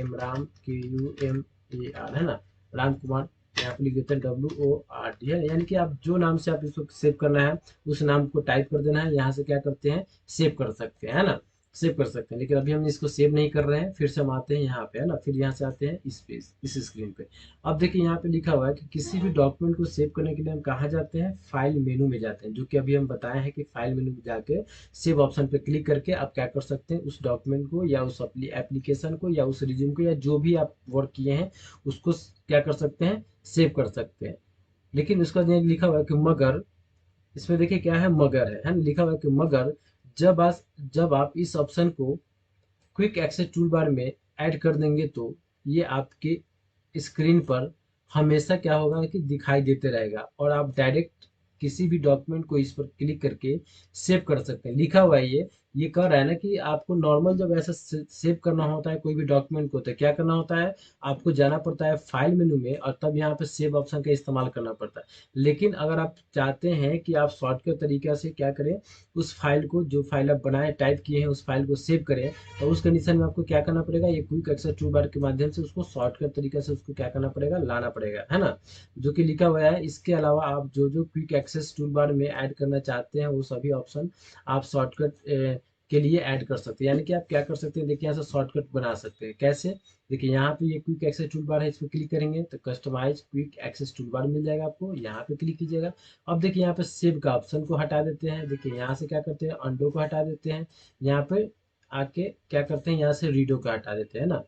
RAM KUMAR, है ना, राम कुमार, यहाँ पे लिख देते हैं WORD, है, यानी कि आप जो नाम से आप इसको सेव करना है उस नाम को टाइप कर देना है। यहाँ से क्या करते हैं सेव कर सकते हैं, है ना, सेव कर सकते हैं। लेकिन अभी हम इसको सेव नहीं कर रहे हैं, फिर से हम आते हैं यहाँ पे, है ना, फिर यहाँ से आते हैं इस पेज इस स्क्रीन पे। अब देखिए यहाँ पे लिखा हुआ है कि किसी भी डॉक्यूमेंट को सेव करने के लिए हम कहाँ जाते हैं फाइल मेनू में जाते हैं, जो कि अभी हम बताए हैं कि फाइल मेनू में जाके सेव ऑप्शन पे क्लिक करके आप क्या कर सकते हैं उस डॉक्यूमेंट को या उस एप्लीकेशन को या उस रिज्यूम को या जो भी आप वर्क किए हैं उसको क्या कर सकते हैं सेव कर सकते हैं। लेकिन उसका लिखा हुआ है कि मगर इसमें देखिए क्या है, मगर है ना, लिखा हुआ है कि मगर जब आप इस ऑप्शन को क्विक एक्सेस टूल बार में ऐड कर देंगे तो ये आपके स्क्रीन पर हमेशा क्या होगा कि दिखाई देते रहेगा, और आप डायरेक्ट किसी भी डॉक्यूमेंट को इस पर क्लिक करके सेव कर सकते हैं। लिखा हुआ है ये कह रहा है ना कि आपको नॉर्मल जब ऐसा सेव करना होता है कोई भी डॉक्यूमेंट को, तो क्या करना होता है, आपको जाना पड़ता है फाइल मेनू में और तब यहाँ पे सेव ऑप्शन का इस्तेमाल करना पड़ता है। लेकिन अगर आप चाहते हैं कि आप शॉर्टकट तरीका से क्या करें, उस फाइल को, जो फाइल आप बनाए टाइप किए हैं, उस फाइल को सेव करें, तो उस कंडीशन में आपको क्या करना पड़ेगा, ये क्विक एक्सेस टूल बार के माध्यम से उसको शॉर्टकट तरीके से उसको क्या करना पड़ेगा, लाना पड़ेगा, है ना, जो कि लिखा हुआ है। इसके अलावा आप जो जो क्विक एक्सेस टूल बार में ऐड करना चाहते हैं वो सभी ऑप्शन आप शॉर्टकट के लिए ऐड कर सकते हैं। यानी कि आप क्या कर सकते हैं, देखिए यहाँ से शॉर्टकट बना सकते हैं। कैसे, देखिए यहाँ पे ये क्विक एक्सेस टूल बार है, इस पर क्लिक करेंगे तो customize quick access tool bar मिल जाएगा आपको, यहाँ पे क्लिक कीजिएगा। अब देखिए यहाँ पे सेव का ऑप्शन को हटा देते हैं, देखिए यहाँ से क्या करते हैं, अंडो को हटा देते हैं, यहाँ पे आके क्या करते हैं, यहाँ से रीडो का हटा देते हैं ना,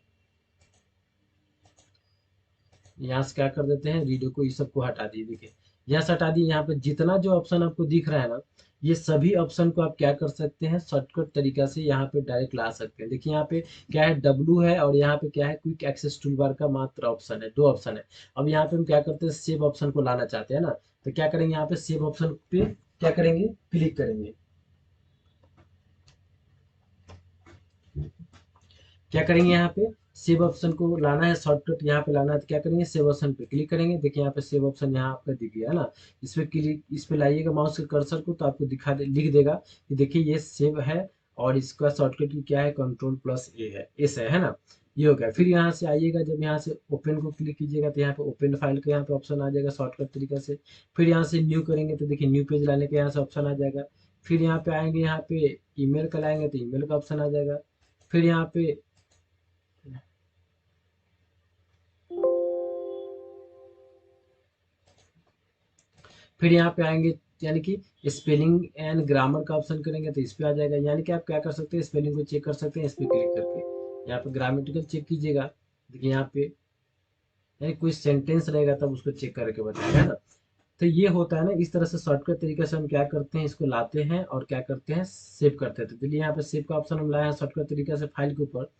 यहाँ से क्या कर देते हैं, रीडो को, इस सब को हटा दिए, देखिए यहाँ से हटा दिए। यहाँ पे जितना जो ऑप्शन आपको दिख रहा है ना, ये सभी ऑप्शन को आप क्या कर सकते हैं, शॉर्टकट तरीका से यहाँ पे डायरेक्ट ला सकते हैं। देखिए यहाँ पे क्या है, डब्लू है, और यहाँ पे क्या है, क्विक एक्सेस टूल बार का मात्र ऑप्शन है, दो ऑप्शन है। अब यहाँ पे हम क्या करते हैं, सेव ऑप्शन को लाना चाहते हैं ना, तो क्या करेंगे, यहाँ पे सेव ऑप्शन पे क्या करेंगे, क्लिक करेंगे। क्या करेंगे, यहाँ पे सेव ऑप्शन को लाना है, शॉर्टकट यहाँ पे लाना है, तो क्या करेंगे, सेव ऑप्शन पे क्लिक करेंगे। देखिए यहाँ पे सेव ऑप्शन यहाँ आपका दिख गया है ना, इस पे क्लिक, इस पे लाइएगा माउस के कर्सर को, तो आपको दिखा दे, लिख देगा कि देखिए ये सेव है, और इसका शॉर्टकट की क्या है, कंट्रोल प्लस ए है, एस है ना, ये हो गया। फिर यहाँ से आइएगा, जब यहाँ से ओपन को क्लिक कीजिएगा तो यहाँ पे ओपन फाइल का यहाँ पे ऑप्शन आ जाएगा शॉर्टकट तरीका से। फिर यहाँ से न्यू करेंगे तो देखिए न्यू पेज लाने का यहाँ से ऑप्शन आ जाएगा। फिर यहाँ पे आएंगे, यहाँ पे ईमेल का लाएंगे तो ईमेल का ऑप्शन आ जाएगा। फिर यहाँ पे फिर यहाँ पे आएंगे, यानी कि स्पेलिंग एंड ग्रामर का ऑप्शन करेंगे तो इस पे आ जाएगा। यानी कि आप क्या कर सकते हैं, स्पेलिंग को चेक कर सकते हैं इस पे क्लिक करके। यहाँ पे ग्रामेटिकल चेक कीजिएगा, देखिए यहाँ पे यानी कोई सेंटेंस रहेगा तब उसको चेक करके बताएगा, है ना। तो ये होता है ना, इस तरह से शॉर्टकट तरीके से हम क्या करते हैं, इसको लाते हैं और क्या करते हैं, सेव करते हैं। तो चलिए यहाँ पे सेव का ऑप्शन हम लाए हैं शॉर्टकट तरीके से फाइल के ऊपर,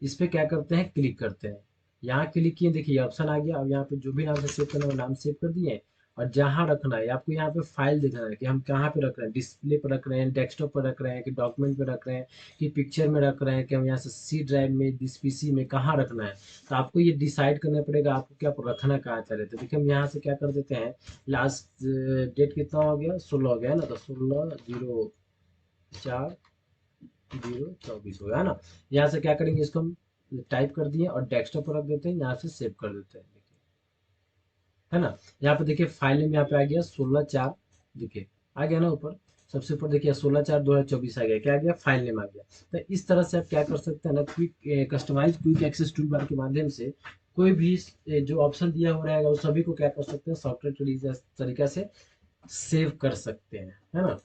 इस पे क्या करते हैं, क्लिक करते हैं। यहाँ क्लिक किए, देखिए ऑप्शन आ गया। अब यहाँ पे जो भी नाम से सेव करना है वो नाम सेव कर दिए, और जहाँ रखना है आपको यहाँ पे फाइल देखना है कि हम कहाँ पे रख रहे हैं, डिस्प्ले पर रख रहे हैं, डेस्कटॉप पर रख रहे हैं, कि डॉक्यूमेंट पे रख रहे हैं, कि पिक्चर में रख रहे हैं, कि हम यहाँ से सी ड्राइव में, दिस पीसी में कहाँ रखना है। तो आपको ये डिसाइड करना पड़ेगा आपको क्या रखना कहाँ चाह रहे थे। देखिए हम यहाँ से क्या कर देते हैं, लास्ट डेट कितना हो गया, 16 हो गया है ना, तो 16/04/2024 हो गया है ना। यहाँ से क्या करेंगे, इसको हम टाइप कर दिए और डेस्कटॉप पर रख देते हैं, यहाँ से सेव कर देते हैं, देखिए, है ना। यहाँ पे देखिए फाइल नेम यहाँ पे आ गया 16/4, देखिए आ गया ना ऊपर, सबसे ऊपर देखिए 16/4/2024 आ गया, क्या आ गया, फाइल नेम आ गया। तो इस तरह से आप क्या कर सकते हैं ना, quick customise quick access tool bar के माध्यम से कोई भी जो ऑप्शन दिया हो रहेगा उस सभी को क्या कर सकते हैं, सॉफ्टवेयर तरीका से सेव कर सकते हैं, है ना।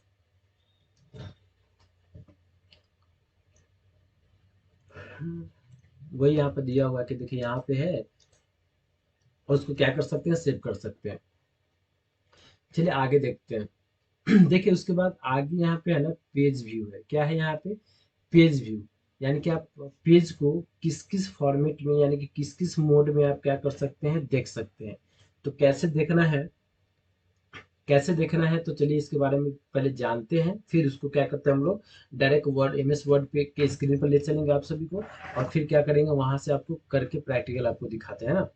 वही यहाँ पे दिया हुआ है कि देखिए यहाँ पे है, और उसको क्या कर सकते हैं, सेव कर सकते हैं। चलिए आगे देखते हैं। देखिए उसके बाद आगे यहाँ पे है ना, पेज व्यू है, क्या है यहाँ पे, पेज व्यू। यानी कि आप पेज को किस किस फॉर्मेट में, यानी कि किस किस मोड में आप क्या कर सकते हैं, देख सकते हैं। तो कैसे देखना है, तो चलिए इसके बारे में पहले जानते हैं, फिर उसको क्या करते हैं हम लोग, डायरेक्ट वर्ड, एमएस वर्ड पे के स्क्रीन पर ले चलेंगे आप सभी को, और फिर क्या करेंगे, वहां से आपको करके प्रैक्टिकल आपको दिखाते हैं ना।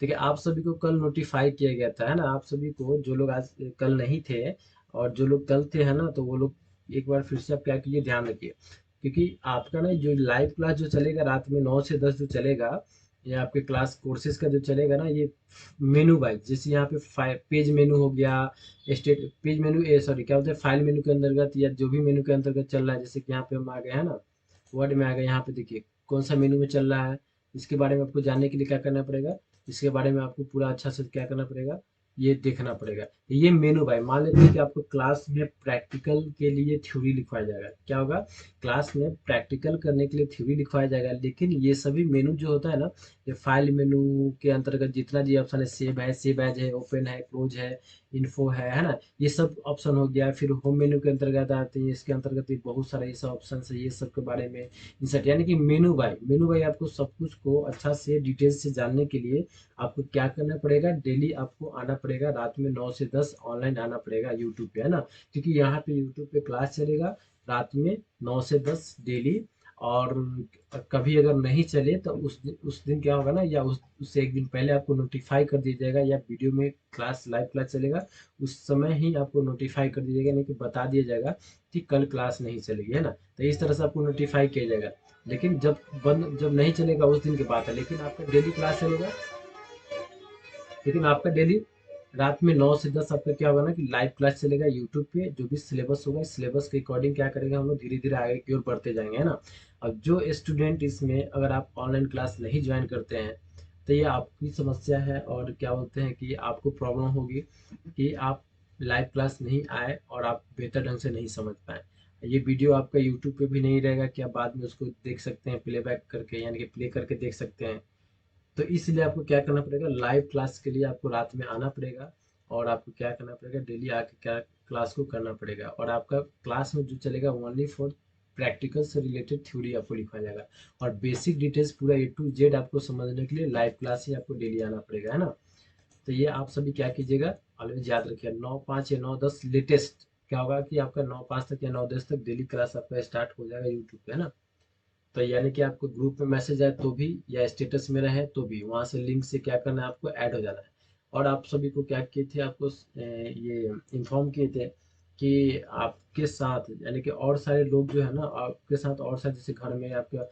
देखिए आप सभी को कल नोटिफाई किया गया था, है ना, आप सभी को, जो लोग आज कल नहीं थे और जो लोग कल थे, है ना, तो वो लोग एक बार फिर से आप क्या कीजिए, ध्यान रखिए, क्योंकि आपका ना जो लाइव क्लास जो चलेगा रात में 9 से 10 जो चलेगा, ये आपके क्लास कोर्सेज का जो चलेगा ना, ये मेनू वाइज, जैसे यहाँ पे पेज मेनू हो गया, स्टेट पेज मेनू, ए सॉरी क्या बोलते हैं, फाइल मेनू के अंतर्गत, या जो भी मेनू के अंतर्गत चल रहा है, जैसे कि यहाँ पे हम आ गए हैं ना, वर्ड में आ गए, यहाँ पे देखिए कौन सा मेनू में चल रहा है, इसके बारे में आपको जानने के लिए क्या करना पड़ेगा, इसके बारे में आपको पूरा अच्छा से क्या करना पड़ेगा, ये देखना पड़ेगा। ये मेनू बाय, मान लेते हैं कि आपको क्लास में प्रैक्टिकल के लिए थ्योरी लिखवाया जाएगा, क्या होगा, क्लास में प्रैक्टिकल करने के लिए थ्योरी लिखवाया जाएगा, लेकिन ये सभी मेनू जो होता है ना, ये फाइल मेनू के अंतर्गत जितना जी ऑप्शन है, सेव एज है, ओपन है, क्लोज है, इन्फो है ना, ये सब ऑप्शन हो गया। फिर होम मेनू के अंतर्गत आते हैं, इसके अंतर्गत भी बहुत सारे ये सब ऑप्शन है, ये सब के बारे में इंसर्ट, यानी कि मेनू बाय आपको सब कुछ को अच्छा से डिटेल से जानने के लिए आपको क्या करना पड़ेगा, डेली आपको आना पड़ेगा, रात में 9 से 10 ऑनलाइन आना पड़ेगा यूट्यूब पे, है ना, क्योंकि यहाँ पे यूट्यूब पे क्लास चलेगा रात में 9 से 10 डेली। और कभी अगर नहीं चले तो उस दिन क्या होगा ना, या उससे एक दिन पहले आपको नोटिफाई कर दिया जाएगा, या वीडियो में क्लास लाइव क्लास चलेगा उस समय ही आपको नोटिफाई कर दिया जाएगा, नहीं कि बता दिया जाएगा कि कल क्लास नहीं चलेगी, है ना, तो इस तरह से आपको नोटिफाई किया जाएगा। लेकिन जब नहीं चलेगा उस दिन की बात है, लेकिन आपका डेली क्लास चलेगा, लेकिन आपका डेली रात में 9 से 10 आपका क्या होगा ना, कि लाइव क्लास चलेगा यूट्यूब पे। जो भी सिलेबस होगा, इस सिलेबस के अकॉर्डिंग क्या करेंगे हम लोग, धीरे धीरे आगे की ओर बढ़ते जाएंगे, है ना। अब जो स्टूडेंट इसमें अगर आप ऑनलाइन क्लास नहीं ज्वाइन करते हैं, तो ये आपकी समस्या है, और क्या बोलते हैं कि आपको प्रॉब्लम होगी कि आप लाइव क्लास नहीं आए और आप बेहतर ढंग से नहीं समझ पाए। ये वीडियो आपका यूट्यूब पे भी नहीं रहेगा कि आप बाद में उसको देख सकते हैं प्लेबैक करके, यानी कि प्ले करके देख सकते हैं। तो इसलिए आपको क्या करना पड़ेगा, लाइव क्लास के लिए आपको रात में आना पड़ेगा, और आपको क्या करना पड़ेगा, डेली आके क्या क्लास को करना पड़ेगा, और आपका क्लास में जो चलेगा ओनली फॉर प्रैक्टिकल से रिलेटेड थ्योरी आपको लिखवाया जाएगा, और बेसिक डिटेल्स पूरा A to Z आपको समझने के लिए लाइव क्लास ही आपको डेली आना पड़ेगा, है ना। तो ये आप सभी क्या कीजिएगा, ऑलवेज याद रखिए, 9-5 या 9-10 लेटेस्ट क्या होगा कि आपका 9-5 तक या 9-10 तक डेली क्लास आपका स्टार्ट हो जाएगा यूट्यूब पे, है ना। तो यानी कि आपको ग्रुप में मैसेज आए तो भी, या स्टेटस में रहे तो भी, वहां से लिंक से क्या करना है, आपको ऐड हो जाना है। और आप सभी को क्या किए थे, आपको ये इन्फॉर्म किए थे कि आपके साथ यानी कि और सारे लोग जो है ना, आपके साथ और सारे, जैसे घर में आपका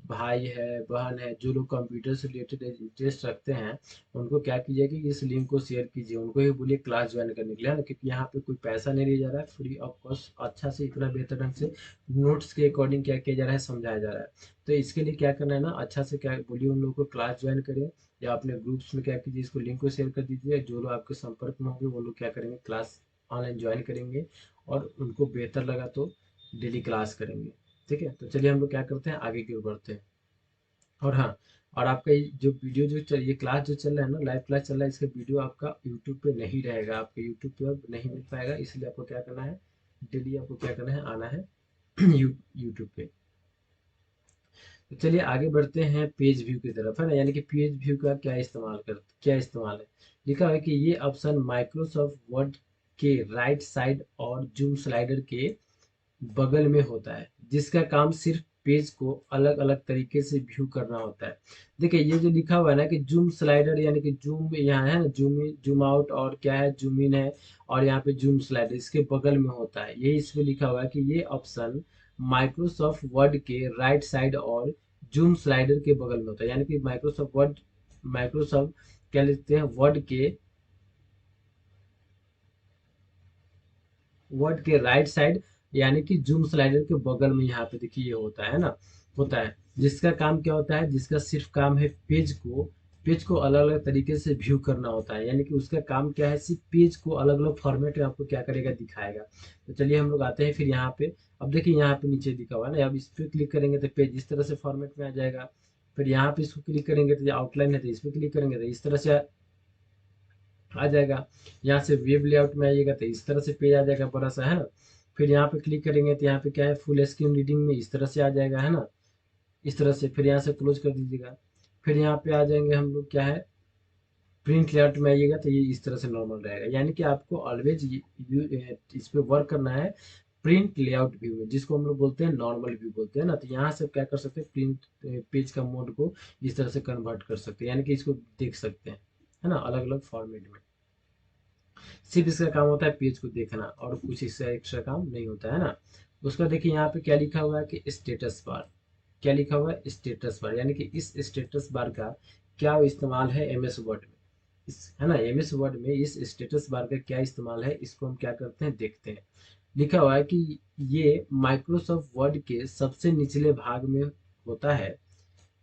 भाई है, बहन है, जो लोग कंप्यूटर से रिलेटेड इंटरेस्ट रखते हैं, उनको क्या कीजिए कि इस लिंक को शेयर कीजिए, उनको ही बोलिए क्लास ज्वाइन करने के लिए, है ना, क्योंकि यहाँ पे कोई पैसा नहीं लिया जा रहा है, फ्री ऑफ कॉस्ट अच्छा से इतना बेहतर ढंग से नोट्स के अकॉर्डिंग क्या किया जा रहा है, समझाया जा रहा है। तो इसके लिए क्या करना है ना, अच्छा से क्या बोलिए उन लोगों को क्लास ज्वाइन करें, या अपने ग्रुप्स में क्या कीजिए, इसको लिंक को शेयर कर दीजिए, जो लोग आपके संपर्क में होंगे वो लोग क्या करेंगे, क्लास ऑनलाइन ज्वाइन करेंगे, और उनको बेहतर लगा तो डेली क्लास करेंगे। ठीक है, तो चलिए हम लोग क्या करते हैं, आगे की ओर बढ़ते हैं। और हाँ, और आपका ये जो वीडियो ये क्लास जो चल रहा है ना, लाइव क्लास चल रहा है, इसका वीडियो आपका यूट्यूब पे नहीं रहेगा, आपके यूट्यूब पे अब नहीं मिल पाएगा, इसलिए आपको क्या करना है, डेली आपको क्या करना है, आना है यूट्यूब पे। तो चलिए आगे बढ़ते हैं पेज व्यू की तरफ, है ना, यानी कि पेज व्यू का क्या इस्तेमाल है। लिखा है कि ये ऑप्शन माइक्रोसॉफ्ट वर्ड के राइट साइड और जूम स्लाइडर के बगल में होता है, जिसका काम सिर्फ पेज को अलग अलग तरीके से व्यू करना होता है। देखिए ये जो लिखा हुआ है ना कि जूम स्लाइडर, यानी कि जूम यहाँ है ना, जूम इन जूम आउट, और क्या है, जूम इन है, और यहाँ पे जूम स्लाइडर इसके बगल में होता है, यही इसमें लिखा हुआ है कि ये ऑप्शन माइक्रोसॉफ्ट वर्ड के राइट साइड और जूम स्लाइडर के बगल में होता है, यानी कि माइक्रोसॉफ्ट क्या लिखते हैं, वर्ड के राइट साइड, यानी कि जूम स्लाइडर के बगल में यहाँ पे देखिए ये होता है ना, होता है, जिसका काम क्या होता है, जिसका सिर्फ काम है पेज को अलग अलग तरीके से व्यू करना होता है, यानी कि उसका काम क्या है, सिर्फ पेज को अलग अलग फॉर्मेट में आपको क्या करेगा, दिखाएगा। तो चलिए हम लोग आते हैं फिर यहाँ पे। अब देखिए यहाँ पे नीचे लिखा हुआ है ना, अब इस पे क्लिक करेंगे तो पेज इस तरह से फॉर्मेट में आ जाएगा। फिर यहाँ पे इसको क्लिक करेंगे तो आउटलाइन है, तो इस पे क्लिक करेंगे तो इस तरह से आ जाएगा। यहाँ से वेब लेआउट में आइएगा तो इस तरह से पेज आ जाएगा बड़ा सा, है ना। फिर यहाँ पे क्लिक करेंगे तो यहाँ पे क्या है, फुल स्क्रीन रीडिंग में इस तरह से आ जाएगा, है ना, इस तरह से। फिर यहाँ से क्लोज कर दीजिएगा। फिर यहाँ पे आ जाएंगे हम लोग, क्या है, प्रिंट लेआउट में आइएगा तो ये इस तरह से नॉर्मल रहेगा, यानी कि आपको ऑलवेज इस पे वर्क करना है प्रिंट लेआउट व्यू में, जिसको हम लोग बोलते हैं नॉर्मल व्यू बोलते हैं ना। तो यहाँ से क्या कर सकते हैं, प्रिंट पेज का मोड को इस तरह से कन्वर्ट कर सकते हैं, यानी कि इसको देख सकते हैं, है ना, अलग अलग फॉर्मेट में। सिर्फ इसका काम होता है पेज को देखना, और कुछ इससे एक्स्ट्रा काम नहीं होता है ना। उसका देखिए यहाँ पे क्या लिखा हुआ है कि स्टेटस बार, क्या लिखा हुआ है, स्टेटस बार, यानी कि इस स्टेटस बार का क्या इस्तेमाल है एमएस वर्ड में, है ना, एमएस वर्ड में इस स्टेटस बार का क्या इस्तेमाल है, इसको हम क्या करते हैं, देखते हैं। लिखा हुआ है कि ये माइक्रोसॉफ्ट वर्ड के सबसे निचले भाग में होता है,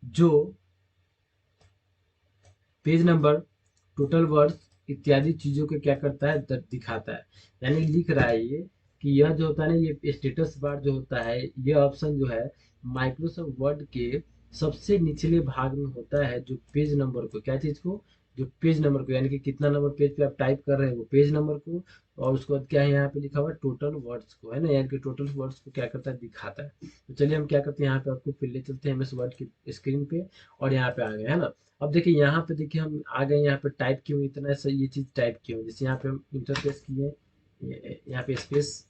जो पेज नंबर, टोटल वर्ड्स, इत्यादि चीजों को क्या करता है, दिखाता है। यानी लिख रहा है ये कि यह जो होता है ना, ये स्टेटस बार जो होता है, ये ऑप्शन जो है माइक्रोसॉफ्ट वर्ड के सबसे निचले भाग में होता है, जो पेज नंबर को, क्या चीज को, जो पेज नंबर को, यानी कि कितना नंबर पेज पे आप टाइप कर रहे हैं वो पेज नंबर को, और उसके बाद क्या है यहाँ पे लिखा हुआ है टोटल वर्ड्स को, है ना, यानी कि टोटल वर्ड्स को क्या करता है, दिखाता है। तो चलिए हम क्या करते हैं, यहाँ पे आपको फिर ले चलते हैं एमएस वर्ड की स्क्रीन पे, और यहाँ पे आ गए, है ना। अब देखिए यहाँ पे, देखिए हम आ गए यहाँ पे, टाइप क्यों इतना सा ये चीज टाइप क्यों, जैसे यहाँ पे हम इंटरफेस किए, यहाँ पे स्पेस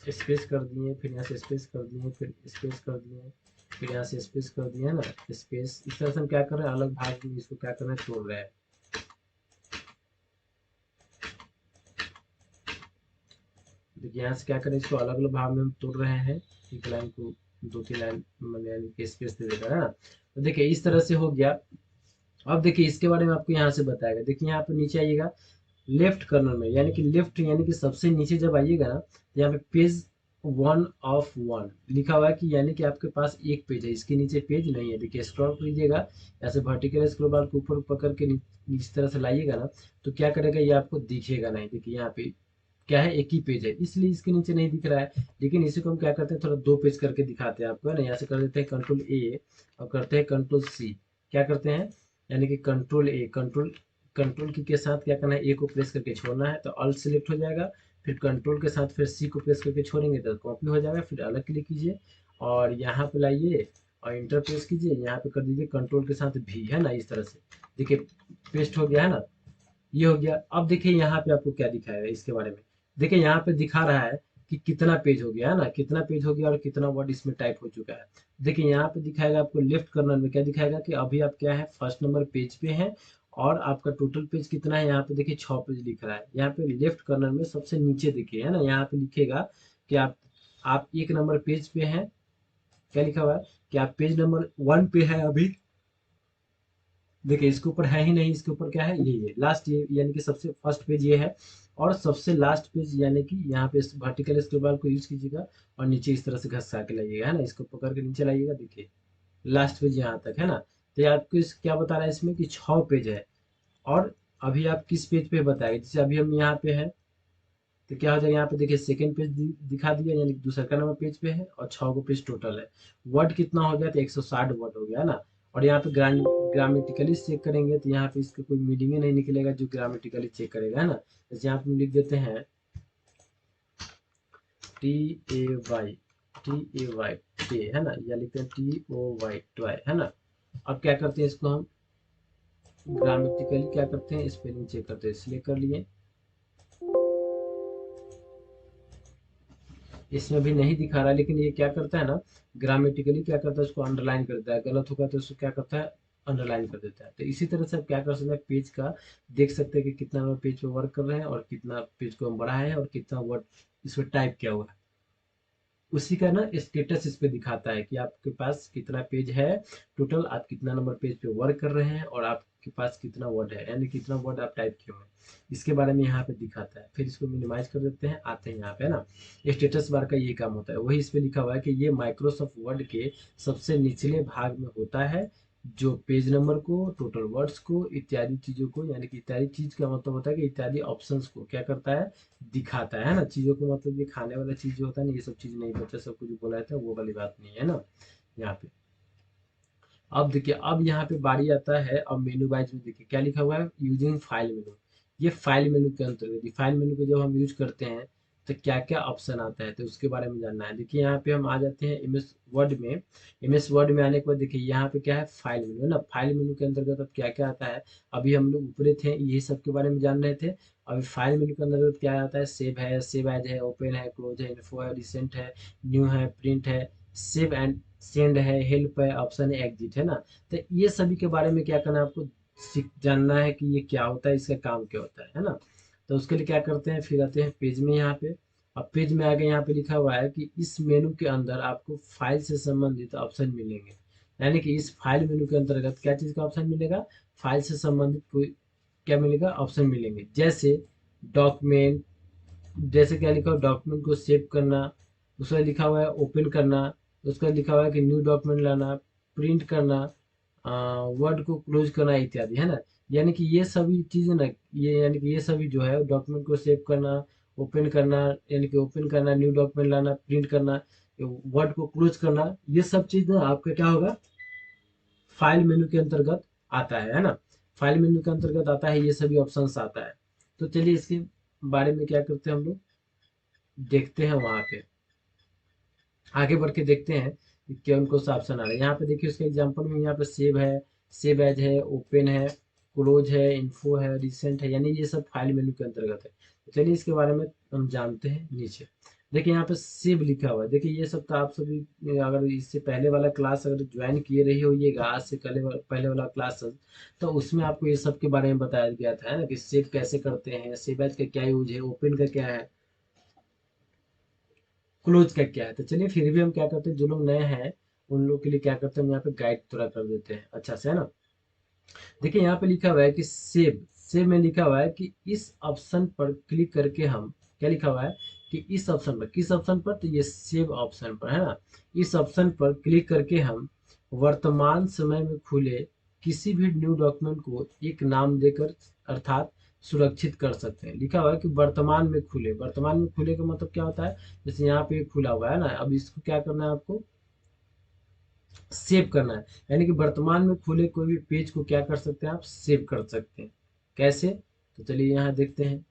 स्पेस कर दिए, फिर यहाँ से स्पेस कर दिए, फिर स्पेस कर दिए, फिर यहाँ से स्पेस कर दिया, है ना, स्पेस। इस तरह से हम क्या कर रहे हैं, अलग भाग में इसको क्या कर रहे हैं, तोड़ रहे हैं। देखिए यहाँ से क्या करें, इसको अलग अलग भाग में हम तोड़ रहे हैं, एक लाइन को दो तीन लाइन मतलब यानी कि स्पेस दे देगा, है ना। तो देखिए इस तरह से हो गया। अब देखिए इसके बारे में आपको यहाँ से बताएगा, देखिए यहाँ पे नीचे आइएगा लेफ्ट कर्नल में, यानी कि लेफ्ट यानी कि सबसे नीचे जब आइएगा ना, तो यहाँ पे पेज 1 of 1 लिखा हुआ है, कि यानी कि आपके पास एक पेज है, इसके नीचे पेज नहीं है। देखिए स्क्रॉल कीजिएगा, ऐसे वर्टिकल स्क्रॉल बार को ऊपर पकड़ के इस तरह से लाइएगा ना, तो क्या करेगा, ये आपको दिखेगा नहीं। देखिए यहाँ पे क्या है, एक ही पेज है, इसलिए इसके नीचे नहीं दिख रहा है। लेकिन इसी को हम क्या करते हैं, थोड़ा दो पेज करके दिखाते हैं आपको, है ना। यहाँ से कर देते हैं कंट्रोल A और करते हैं कंट्रोल C। क्या करते हैं, यानी कि कंट्रोल A, कंट्रोल की के साथ क्या करना है, ए को प्रेस करके छोड़ना है तो अल्ट सेलेक्ट हो जाएगा, फिर कंट्रोल के साथ फिर सी को प्रेस करके छोड़ेंगे तो कॉपी हो जाएगा, फिर अलग क्लिक कीजिए और यहाँ पे लाइए और इंटर प्रेस कीजिए, यहाँ पे कर दीजिए कंट्रोल के साथ भी, है ना, इस तरह से। देखिए पेस्ट हो गया, है ना, ये हो गया। अब देखिए यहाँ पे आपको क्या दिखाएगा इसके बारे में, देखिए यहाँ पे दिखा रहा है कि कितना पेज हो गया, है ना, कितना पेज हो गया और कितना वर्ड इसमें टाइप हो चुका है। देखिए यहाँ पे दिखाएगा आपको लेफ्ट कर्नल में, क्या दिखाएगा कि अभी आप क्या है, फर्स्ट नंबर पेज पे हैं, और आपका टोटल पेज कितना है, यहाँ पे देखिए 6 पेज लिख रहा है। यहाँ पे लेफ्ट कर्नल में सबसे नीचे देखिए, है ना, यहाँ पे लिखेगा कि आप 1 नंबर पेज पे हैं। क्या लिखा हुआ है कि आप पेज नंबर 1 पे है अभी। देखिए इसके ऊपर है ही नहीं, इसके ऊपर क्या है, ये लास्ट, ये यानी कि सबसे फर्स्ट पेज ये है, और सबसे लास्ट पेज यानी कि यहाँ पे वर्टिकल स्क्रॉल बार को यूज कीजिएगा और नीचे इस तरह से घसका के लाइएगा, है ना, इसको पकड़ के नीचे लाइएगा, देखिए लास्ट पेज यहाँ तक, है ना। तो ये आपको क्या बता रहा है इसमें कि 6 पेज है, और अभी आप किस पेज पे बताएंगे, जैसे अभी हम यहाँ पे हैं, तो क्या हो जाएगा, यहाँ पे देखिए सेकंड पेज दिखा दिया, यानी कि दूसरा का नंबर पेज पे है और 6 पेज टोटल है। वर्ड कितना हो गया, तो 160 वर्ड हो गया, है ना। और यहाँ पे ग्रामेटिकली चेक करेंगे तो यहाँ पे इसका कोई मीनिंग ही नहीं निकलेगा जो ग्रामेटिकली चेक करेगा, है ना। जैसे यहाँ पे लिख देते हैं TAY, TAY टे, है ना, या लिखते हैं TOY ट्वाई, है ना। अब क्या करते हैं, इसको हम ग्रामेटिकली क्या करते हैं, स्पेलिंग चेक करते हैं, सिलेक्ट कर लिए। इसमें भी नहीं दिखा रहा, लेकिन ये क्या करता है ना, ग्रामेटिकली क्या करता है, उसको अंडरलाइन करता है, गलत होगा तो उसको क्या करता है, अंडरलाइन कर देता है। तो इसी तरह से आप क्या कर सकते हैं, पेज का देख सकते हैं कि कितना नंबर पेज पे वर्क कर रहे हैं और कितना पेज को हम बढ़ाए हैं और कितना वर्ड इस पर टाइप किया हुआ है। उसी का ना स्टेटस इस पे दिखाता है कि आपके पास कितना पेज है टोटल, आप कितना नंबर पेज पे वर्क कर रहे हैं और आपके पास कितना वर्ड है, यानी कितना वर्ड आप टाइप किए हुए हैं, इसके बारे में यहाँ पे दिखाता है। फिर इसको मिनिमाइज कर देते हैं, आते हैं यहाँ पे, है ना। स्टेटस बार का ये काम होता है, वही इस पे लिखा हुआ है कि ये माइक्रोसॉफ्ट वर्ड के सबसे निचले भाग में होता है, जो पेज नंबर को, टोटल वर्ड्स को, इत्यादि चीजों को, यानी कि इत्यादि चीज का मतलब होता है कि इत्यादि ऑप्शंस को क्या करता है, दिखाता है ना। चीजों को मतलब ये खाने वाला चीज जो होता है ना, ये सब चीज नहीं बचा, सब कुछ बोला था वो वाली बात नहीं है ना यहाँ पे। अब देखिए, अब यहाँ पे बारी आता है, अब मेनू वाइज में देखिए क्या लिखा हुआ है, यूजिंग फाइल मेनू। ये फाइल मेनू के अंतर्गत, फाइल मेनू को जब हम यूज करते हैं तो क्या क्या ऑप्शन आता है, तो उसके बारे में जानना है। देखिए यहाँ पे हम आ जाते हैं एमएस वर्ड में। एमएस वर्ड में आने के बाद देखिए यहाँ पे क्या है, फाइल मेनू, है ना। फाइल मेनू के अंतर्गत अब क्या क्या आता है, अभी हम लोग ऊपरे थे यही सब के बारे में जान रहे थे। अभी फाइल मेनू के अंतर्गत क्या आता है, सेव है, सेव एज है, ओपन है, क्लोज है, इन्फो है, रिसेंट है, न्यू है, प्रिंट है, सेव एंड सेंड है, हेल्प है, ऑप्शन है, एग्जिट, है ना। तो ये सभी के बारे में क्या करना है आपको, सीख जानना है कि ये क्या होता है, इसका काम क्या होता है ना। तो उसके लिए क्या करते हैं, फिर आते हैं पेज में यहाँ पे। अब पेज में आगे यहाँ पे लिखा हुआ है कि इस मेनू के अंदर आपको फाइल से संबंधित ऑप्शन मिलेंगे, यानी कि इस फाइल मेनू के अंतर्गत क्या चीज का ऑप्शन मिलेगा, फाइल से संबंधित कोई क्या मिलेगा, ऑप्शन मिलेंगे। जैसे डॉक्यूमेंट, जैसे क्या लिखा हुआ, डॉक्यूमेंट को सेव करना, उसका लिखा हुआ है ओपन करना, उसका लिखा हुआ है कि न्यू डॉक्यूमेंट लाना, प्रिंट करना, वर्ड को क्लोज करना इत्यादि, है ना। यानी कि ये सभी चीज़ें ना, ये यानी कि ये सभी जो है डॉक्यूमेंट को सेव करना, ओपन करना, यानी कि ओपन करना, न्यू डॉक्यूमेंट लाना, प्रिंट करना, वर्ड को क्लोज करना, ये सब चीज़ ना आपका क्या होगा, फाइल मेन्यू के अंतर्गत आता है ना। फाइल मेन्यू के अंतर्गत आता है, ये सभी ऑप्शंस आता है। तो चलिए इसके बारे में क्या करते हैं हम लोग, देखते हैं वहाँ पे, आगे बढ़ के देखते हैं कि कौन कौन सा ऑप्शन आ रहा है। यहाँ पे देखिए उसके एग्जांपल में यहाँ पे सेव है, सेव एज है, ओपन है, क्लोज है, इन्फो है, रिसेंट है, यानी ये सब फाइल मेन्यू के अंतर्गत है। तो चलिए इसके बारे में हम जानते हैं नीचे। देखिए यहाँ पे सेव लिखा हुआ है। देखिए ये सब तो आप सभी अगर इससे पहले वाला क्लास अगर ज्वाइन किए रही होइएगा, आज से पहले वाला क्लास, तो उसमें आपको ये सब के बारे में बताया गया था, है ना, कि सेव कैसे करते हैं, सेव एज का क्या यूज है, ओपन का क्या है, क्लोज का क्या है। तो चलिए फिर भी हम क्या करते हैं, जो लोग नए हैं उन लोग के लिए क्या करते हैं, हम यहाँ पे गाइड थोड़ा कर देते हैं अच्छा से, है ना। देखिए यहाँ पे लिखा हुआ है कि सेव, सेव में लिखा हुआ है कि इस ऑप्शन पर क्लिक करके हम, क्या लिखा हुआ है कि इस ऑप्शन पर, किस ऑप्शन पर, तो ये सेव ऑप्शन पर, है ना। इस ऑप्शन पर क्लिक करके हम वर्तमान समय में खुले किसी भी न्यू डॉक्यूमेंट को एक नाम देकर, अर्थात सुरक्षित कर सकते हैं। लिखा हुआ है कि वर्तमान में खुले, वर्तमान में खुले का मतलब क्या होता है, जैसे यहाँ पे खुला हुआ है ना, अब इसको क्या करना है आपको, सेव करना है। यानी कि वर्तमान में खुले कोई भी पेज को क्या कर सकते हैं, आप सेव कर सकते हैं। कैसे, तो चलिए यहाँ देखते हैं।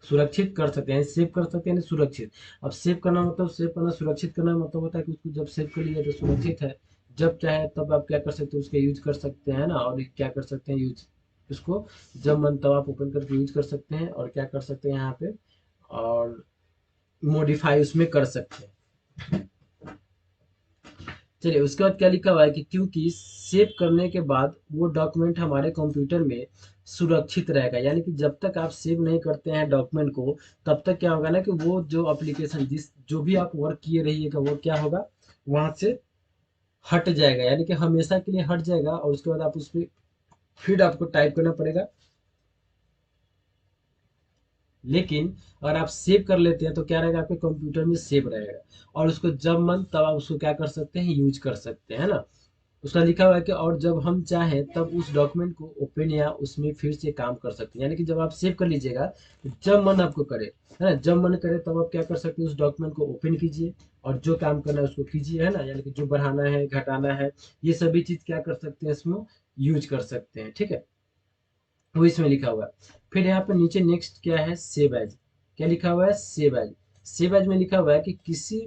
सुरक्षित कर सकते हैं, सेव कर सकते हैं, यानी सुरक्षित। अब सेव करना मतलब, सेव करना, सुरक्षित करना मतलब होता है कि उसको जब सेव कर लिया तो सुरक्षित है, जब चाहे तब आप क्या कर सकते हैं, उसका यूज कर सकते हैं ना। और क्या कर सकते हैं यूज, उसको जब मन तब आप ओपन करके यूज कर सकते हैं, और क्या कर सकते हैं यहाँ पे, और मॉडिफाई उसमें कर सकते हैं। चलिए उसके बाद क्या लिखा हुआ है कि क्योंकि सेव करने के बाद वो डॉक्यूमेंट हमारे कंप्यूटर में सुरक्षित रहेगा। यानी कि जब तक आप सेव नहीं करते हैं डॉक्यूमेंट को, तब तक क्या होगा ना, कि वो जो एप्लीकेशन, जिस जो भी आप वर्क किए रहिएगा, वो क्या होगा, वहां से हट जाएगा, यानी कि हमेशा के लिए हट जाएगा। और उसके बाद आप उस पर फिर आपको टाइप करना पड़ेगा। लेकिन अगर आप सेव कर लेते हैं तो क्या रहेगा, आपके कंप्यूटर में सेव रहेगा, और उसको जब मन तब आप उसको क्या कर सकते हैं, यूज कर सकते हैं ना। उसका लिखा हुआ है कि और जब हम चाहें तब उस डॉक्यूमेंट को ओपन या उसमें फिर से काम कर सकते हैं। यानी कि जब आप सेव कर लीजिएगा, तो जब मन आपको करे, है ना, जब मन करे तब आप क्या कर सकते हैं, उस डॉक्यूमेंट को ओपन कीजिए और जो काम करना है उसको कीजिए, है ना। यानी कि जो बढ़ाना है, घटाना है, ये सभी चीज क्या कर सकते हैं, इसमें यूज कर सकते हैं, ठीक है। वो इसमें लिखा हुआ है। फिर यहाँ पर नीचे नेक्स्ट क्या है, सेव एज। क्या लिखा हुआ है, सेव एज। सेव एज में लिखा हुआ है कि किसी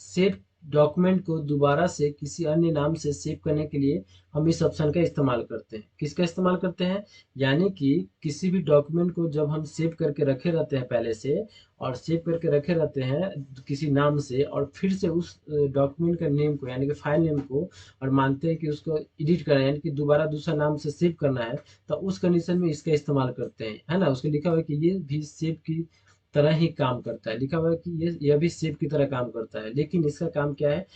सेव डॉक्यूमेंट को दोबारा से किसी अन्य नाम से सेव करने के लिए हम इस ऑप्शन का इस्तेमाल करते हैं। किसका इस्तेमाल करते हैं, यानी कि किसी भी डॉक्यूमेंट को जब हम सेव करके रखे रहते हैं पहले से, और सेव करके रखे रहते हैं किसी नाम से, और फिर से उस डॉक्यूमेंट का नेम को, यानी कि फाइल नेम को, और मानते हैं कि उसको एडिट करना है, यानी कि दोबारा दूसरा नाम से सेव करना है, तो उस कंडीशन में इसका इस्तेमाल करते हैं, है ना। उसके लिखा हुआ है कि ये भी सेव की तरह ही काम करता है। लिखा हुआ है कि यह भी सेव की तरह काम करता है, लेकिन इसका काम क्या है,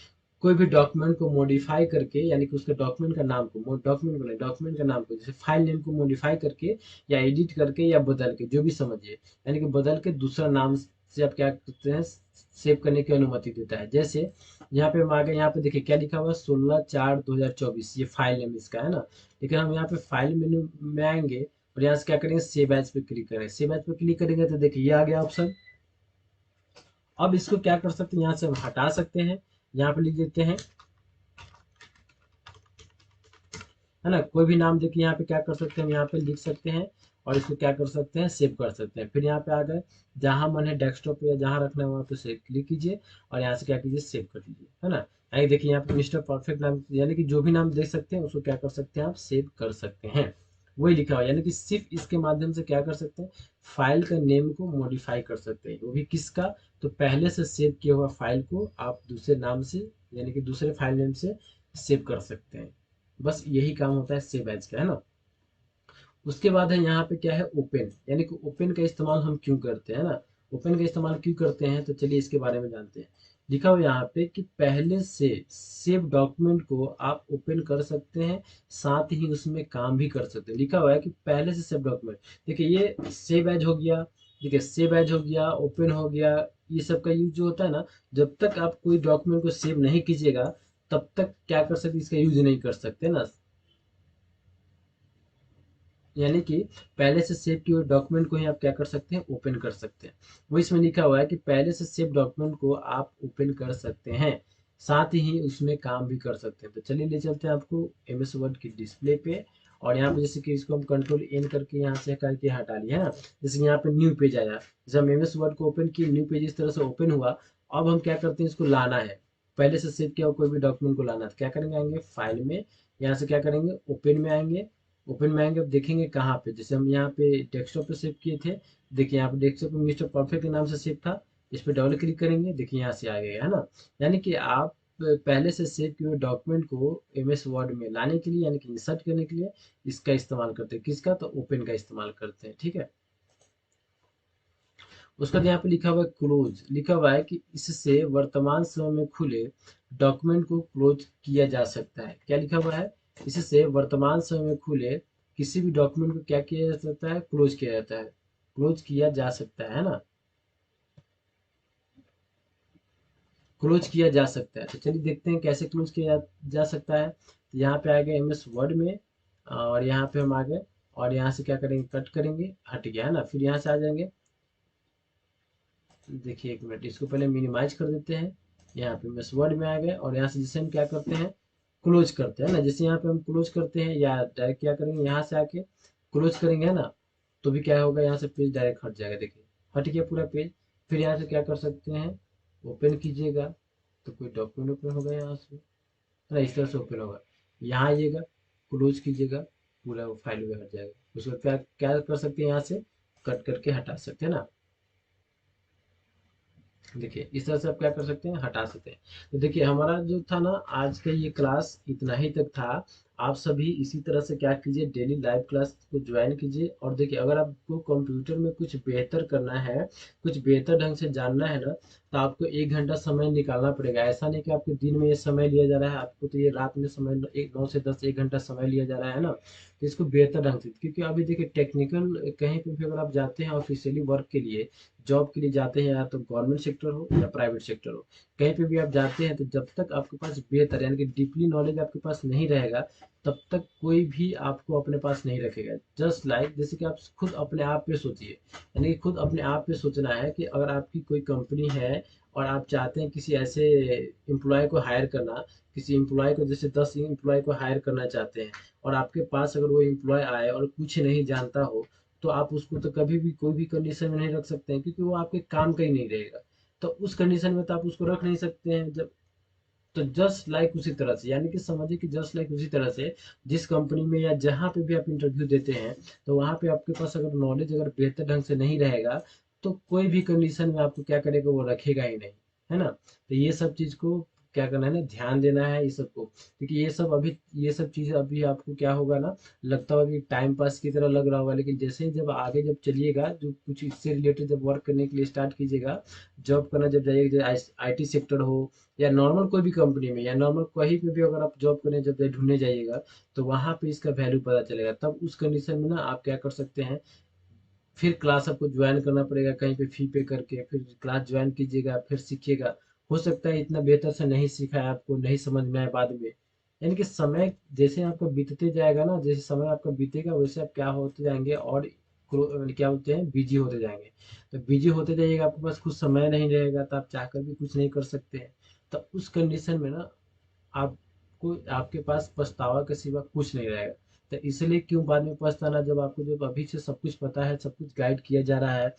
कोई भी डॉक्यूमेंट को मॉडिफाई करके, यानी कि उसके डॉक्यूमेंट का नाम को, डॉक्यूमेंट को नहीं, डॉक्यूमेंट का नाम को, जैसे फाइल नेम को मॉडिफाई करके या एडिट करके या बदल के, जो भी समझिए, यानी कि बदल के दूसरा नाम से आप क्या करते हैं, सेव करने की अनुमति देता है। जैसे यहाँ पे हम आ गए, यहाँ पे देखिए क्या लिखा हुआ है, 16/4/2024, ये फाइल नेम इसका, है ना। लेकिन हम यहाँ पे फाइल मेन्यू में आएंगे, और यहाँ से क्या करेंगे, सेव एज पे क्लिक करेंगे। सेव एज पे क्लिक करेंगे तो देखिए ये आ गया ऑप्शन। अब इसको क्या कर सकते हैं, यहाँ से हम हटा सकते हैं। यहाँ पे लिख देते हैं, है ना, कोई भी नाम देखिए यहाँ पे क्या कर सकते हैं, हम यहाँ पे लिख सकते हैं, और इसको क्या कर सकते हैं, सेव कर सकते हैं। फिर यहाँ पे आ गए, जहां मन है डेस्कटॉप पे या जहां रखना है वहां पे से क्लिक कीजिए, और यहाँ से क्या कीजिए, सेव कर दीजिए, है ना। आगे देखिए यहाँ पे मिस्टर परफेक्ट नाम, यानी कि जो भी नाम देख सकते हैं उसको क्या कर सकते हैं, आप सेव कर सकते हैं। वही लिखा हुआ है, यानी कि सिर्फ इसके माध्यम से क्या कर सकते हैं, फाइल का नेम को मॉडिफाई कर सकते हैं। वो भी किसका, तो पहले से सेव किया हुआ फाइल को आप दूसरे नाम से, यानी कि दूसरे फाइल नेम से सेव कर सकते हैं। बस यही काम होता है सेव एज का, है ना। उसके बाद है यहाँ पे क्या है, ओपन। यानी कि ओपन का इस्तेमाल हम क्यों करते हैं ना, ओपन का इस्तेमाल क्यों करते हैं, तो चलिए इसके बारे में जानते हैं। लिखा हुआ यहाँ पे कि पहले से सेव डॉक्यूमेंट को आप ओपन कर सकते हैं, साथ ही उसमें काम भी कर सकते हैं। लिखा हुआ है कि पहले से सेव डॉक्यूमेंट, देखिए ये सेव एज हो गया, देखिए सेव एज हो गया, ओपन हो गया, ये सब का यूज जो होता है ना, जब तक आप कोई डॉक्यूमेंट को सेव नहीं कीजिएगा, तब तक क्या कर सकते, इसका यूज नहीं कर सकते ना। यानी कि पहले से सेव किए हुए डॉक्यूमेंट को ही आप क्या कर सकते हैं, ओपन कर सकते हैं। वो इसमें लिखा हुआ है कि पहले से सेव डॉक्यूमेंट को आप ओपन कर सकते हैं, साथ ही उसमें काम भी कर सकते हैं। तो चलिए ले चलते हैं आपको एमएस वर्ड की डिस्प्ले पे। और यहाँ पे जैसे कि इसको हम कंट्रोल एन करके यहाँ से करके हटा लिया है ना, जैसे यहाँ पे न्यू पेज आया, जैसे हम एमएस वर्ड को ओपन किए, न्यू पेज इस तरह से ओपन हुआ। अब हम क्या करते हैं, इसको लाना है, पहले से सेव किया हुआ कोई भी डॉक्यूमेंट को लाना है, तो क्या करेंगे, आएंगे फाइल में, यहाँ से क्या करेंगे, ओपन में आएंगे। ओपन में आएंगे, अब देखेंगे कहाँ पे, जैसे हम यहाँ पे डेस्कटॉप पे सेव किए थे, देखिए यहाँ पे डेस्कटॉप पे मिस्टर परफेक्ट के नाम से सेव था, इस पे डबल क्लिक करेंगे, देखिए यहाँ से आ गया है ना। यानी कि आप पहले से सेव किए हुए डॉक्यूमेंट को एमएस वर्ड में लाने के लिए, यानी कि इंसर्ट करने के लिए इसका इस्तेमाल करते हैं, किसका, तो ओपन का इस्तेमाल करते हैं, ठीक है। उसका यहाँ पे लिखा हुआ है क्लोज, लिखा हुआ है कि इससे वर्तमान समय में खुले डॉक्यूमेंट को क्लोज किया जा सकता है। क्या लिखा हुआ है, इससे वर्तमान समय में खुले किसी भी डॉक्यूमेंट को क्या किया जा सकता है, क्लोज किया जाता है, क्लोज किया जा सकता है ना, क्लोज किया जा सकता है। तो चलिए देखते हैं कैसे क्लोज किया जा सकता है। तो यहाँ पे आ गए एमएस वर्ड में, और यहाँ पे हम आ गए, और यहाँ से क्या करेंगे, कट करेंगे, हट गया है ना, फिर यहाँ से आ जाएंगे। देखिए एक मिनट, इसको पहले मिनिमाइज कर देते हैं, यहाँ पे एमएस वर्ड में आ गए, और यहाँ से जैसे हम क्या करते हैं, क्लोज करते हैं ना, जैसे यहाँ पे हम क्लोज करते हैं, या डायरेक्ट क्या करेंगे, यहाँ से आके क्लोज करेंगे है ना, तो भी क्या होगा, यहाँ से पेज डायरेक्ट हट जाएगा, देखिए हट गया पूरा पेज। फिर यहाँ से क्या कर सकते हैं, ओपन कीजिएगा, तो कोई डॉक्यूमेंट ओपन होगा यहाँ से ना, इस तरह से ओपन होगा, यहाँ आइएगा, क्लोज कीजिएगा, पूरा वो फाइल में हट जाएगा। उसके बाद क्या क्या कर सकते हैं, यहाँ से कट करके हटा सकते हैं ना, देखिए इस तरह से आप क्या कर सकते हैं, हटा सकते हैं। तो देखिए हमारा जो था ना आज का ये क्लास इतना ही तक था। आप सभी इसी तरह से क्या कीजिए, डेली लाइव क्लास को ज्वाइन कीजिए। और देखिए अगर आपको कंप्यूटर में कुछ बेहतर करना है, कुछ बेहतर ढंग से जानना है ना, तो आपको 1 घंटा समय निकालना पड़ेगा। ऐसा नहीं कि आपको दिन में ये समय लिया जा रहा है, आपको तो ये रात में समय, 9 से 10 1 घंटा समय लिया जा रहा है ना, तो इसको बेहतर ढंग से, क्योंकि अभी देखिए टेक्निकल कहीं पर भी अगर आप जाते हैं ऑफिशियली वर्क के लिए, जॉब के लिए जाते हैं, या तो गवर्नमेंट सेक्टर हो या प्राइवेट सेक्टर हो, कहीं पे भी आप जाते हैं, तो जब तक आपके पास बेहतर यानी कि डीपली नॉलेज आपके पास नहीं रहेगा, तब तक कोई भी आपको अपने पास नहीं रखेगा। जस्ट लाइक जैसे कि आप खुद अपने आप पे सोचिए, यानी कि खुद अपने आप पे सोचना है कि अगर आपकी कोई कंपनी है और आप चाहते हैं किसी ऐसे एम्प्लॉय को हायर करना, किसी एम्प्लॉय को जैसे 10 एम्प्लॉय को हायर करना चाहते हैं, और आपके पास अगर वो एम्प्लॉय आए और कुछ नहीं जानता हो, तो आप उसको तो कभी भी कोई भी कंडीशन में नहीं रख सकते हैं, क्योंकि वो आपके काम का ही नहीं रहेगा। तो उस कंडीशन में तो आप उसको रख नहीं सकते हैं। जब तो जस्ट लाइक उसी तरह से, यानी कि समझिए कि जस्ट लाइक उसी तरह से, जिस कंपनी में या जहाँ पे भी आप इंटरव्यू देते हैं, तो वहाँ पे आपके पास अगर नॉलेज अगर बेहतर ढंग से नहीं रहेगा, तो कोई भी कंडीशन में आपको क्या करेगा, वो रखेगा ही नहीं, है ना। तो ये सब चीज़ को क्या करना है ना, ध्यान देना है ये सबको, क्योंकि ये सब चीज़ अभी आपको क्या होगा ना, लगता होगा कि टाइम पास की तरह लग रहा होगा, लेकिन जैसे ही जब आगे जब चलिएगा, जो कुछ इससे रिलेटेड जब वर्क करने के लिए स्टार्ट कीजिएगा, जॉब करना जब जाइएगा, आईटी सेक्टर हो या नॉर्मल कोई भी कंपनी में, या नॉर्मल कहीं पे भी अगर आप जॉब करने जब ढूंढने जाइएगा, तो वहाँ पे इसका वैल्यू पता चलेगा। तब उस कंडीशन में ना आप क्या कर सकते हैं, फिर क्लास आपको ज्वाइन करना पड़ेगा कहीं पे फी पे करके, फिर क्लास ज्वाइन कीजिएगा, फिर सीखिएगा। हो सकता है इतना बेहतर से नहीं सीखा है, आपको नहीं समझ में आए बाद में, यानी कि समय जैसे आपका बीतते जाएगा ना, जैसे समय आपका बीतेगा, वैसे आप क्या होते जाएंगे, और क्या होते हैं, बिजी होते जाएंगे। तो बिजी होते जाइएगा, आपके पास कुछ समय नहीं रहेगा, तो आप चाहकर भी कुछ नहीं कर सकते हैं। तो उस कंडीशन में ना आपको, आपके पास पछतावा के सिवा कुछ नहीं रहेगा। तो इसलिए क्यों बाद में पछताना, जब आपको जब अभी से सब कुछ पता है, सब कुछ गाइड किया जा रहा है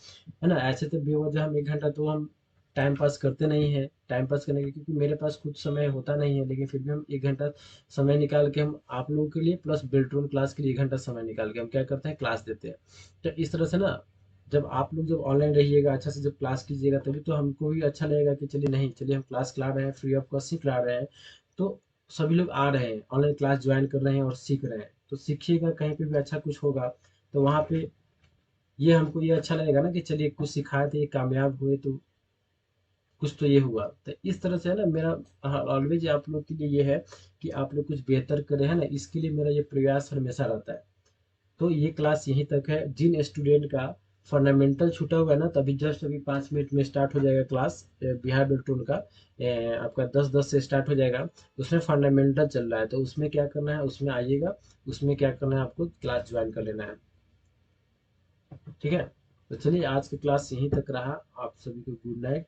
ना। ऐसे तो बेवजह हम 1 घंटा तो हम टाइम पास करते नहीं है, टाइम पास करने के, क्योंकि मेरे पास कुछ समय होता नहीं है, लेकिन फिर भी हम 1 घंटा समय निकाल के हम आप लोगों के लिए प्लस बेल्ट्रॉन क्लास के लिए 1 घंटा समय निकाल के हम क्या करते हैं, क्लास देते हैं। तो इस तरह से ना, जब आप लोग जब ऑनलाइन रहिएगा, अच्छा से जब क्लास कीजिएगा, तभी तो हमको भी अच्छा लगेगा कि चलिए, नहीं चलिए हम क्लास खिला रहे हैं, फ्री ऑफ कॉस्ट सिखला रहे हैं। तो सभी लोग आ रहे हैं, ऑनलाइन क्लास ज्वाइन कर रहे हैं और सीख रहे हैं, तो सीखिएगा, कहीं पे भी अच्छा कुछ होगा, तो वहाँ पे ये हमको ये अच्छा लगेगा ना, कि चलिए कुछ सिखाए थे, ये कामयाब हुए, तो कुछ तो ये हुआ। तो इस तरह से है ना, मेरा ऑलवेज आप लोग के लिए ये है कि आप लोग कुछ बेहतर करें, है ना, इसके लिए मेरा ये प्रयास हमेशा रहता है। तो ये क्लास यहीं तक है। जिन स्टूडेंट का फंडामेंटल छूटा हुआ है ना, तभी जस्ट अभी 5 मिनट में स्टार्ट हो जाएगा क्लास बिहार बिल्टून का। आपका 10:10 से स्टार्ट हो जाएगा। उसमें फंडामेंटल चल रहा है, तो उसमें क्या करना है, उसमें आइएगा, उसमें क्या करना है, आपको क्लास ज्वाइन कर लेना है। ठीक है, तो चलिए आज की क्लास यहीं तक रहा। आप सभी को गुड नाइट।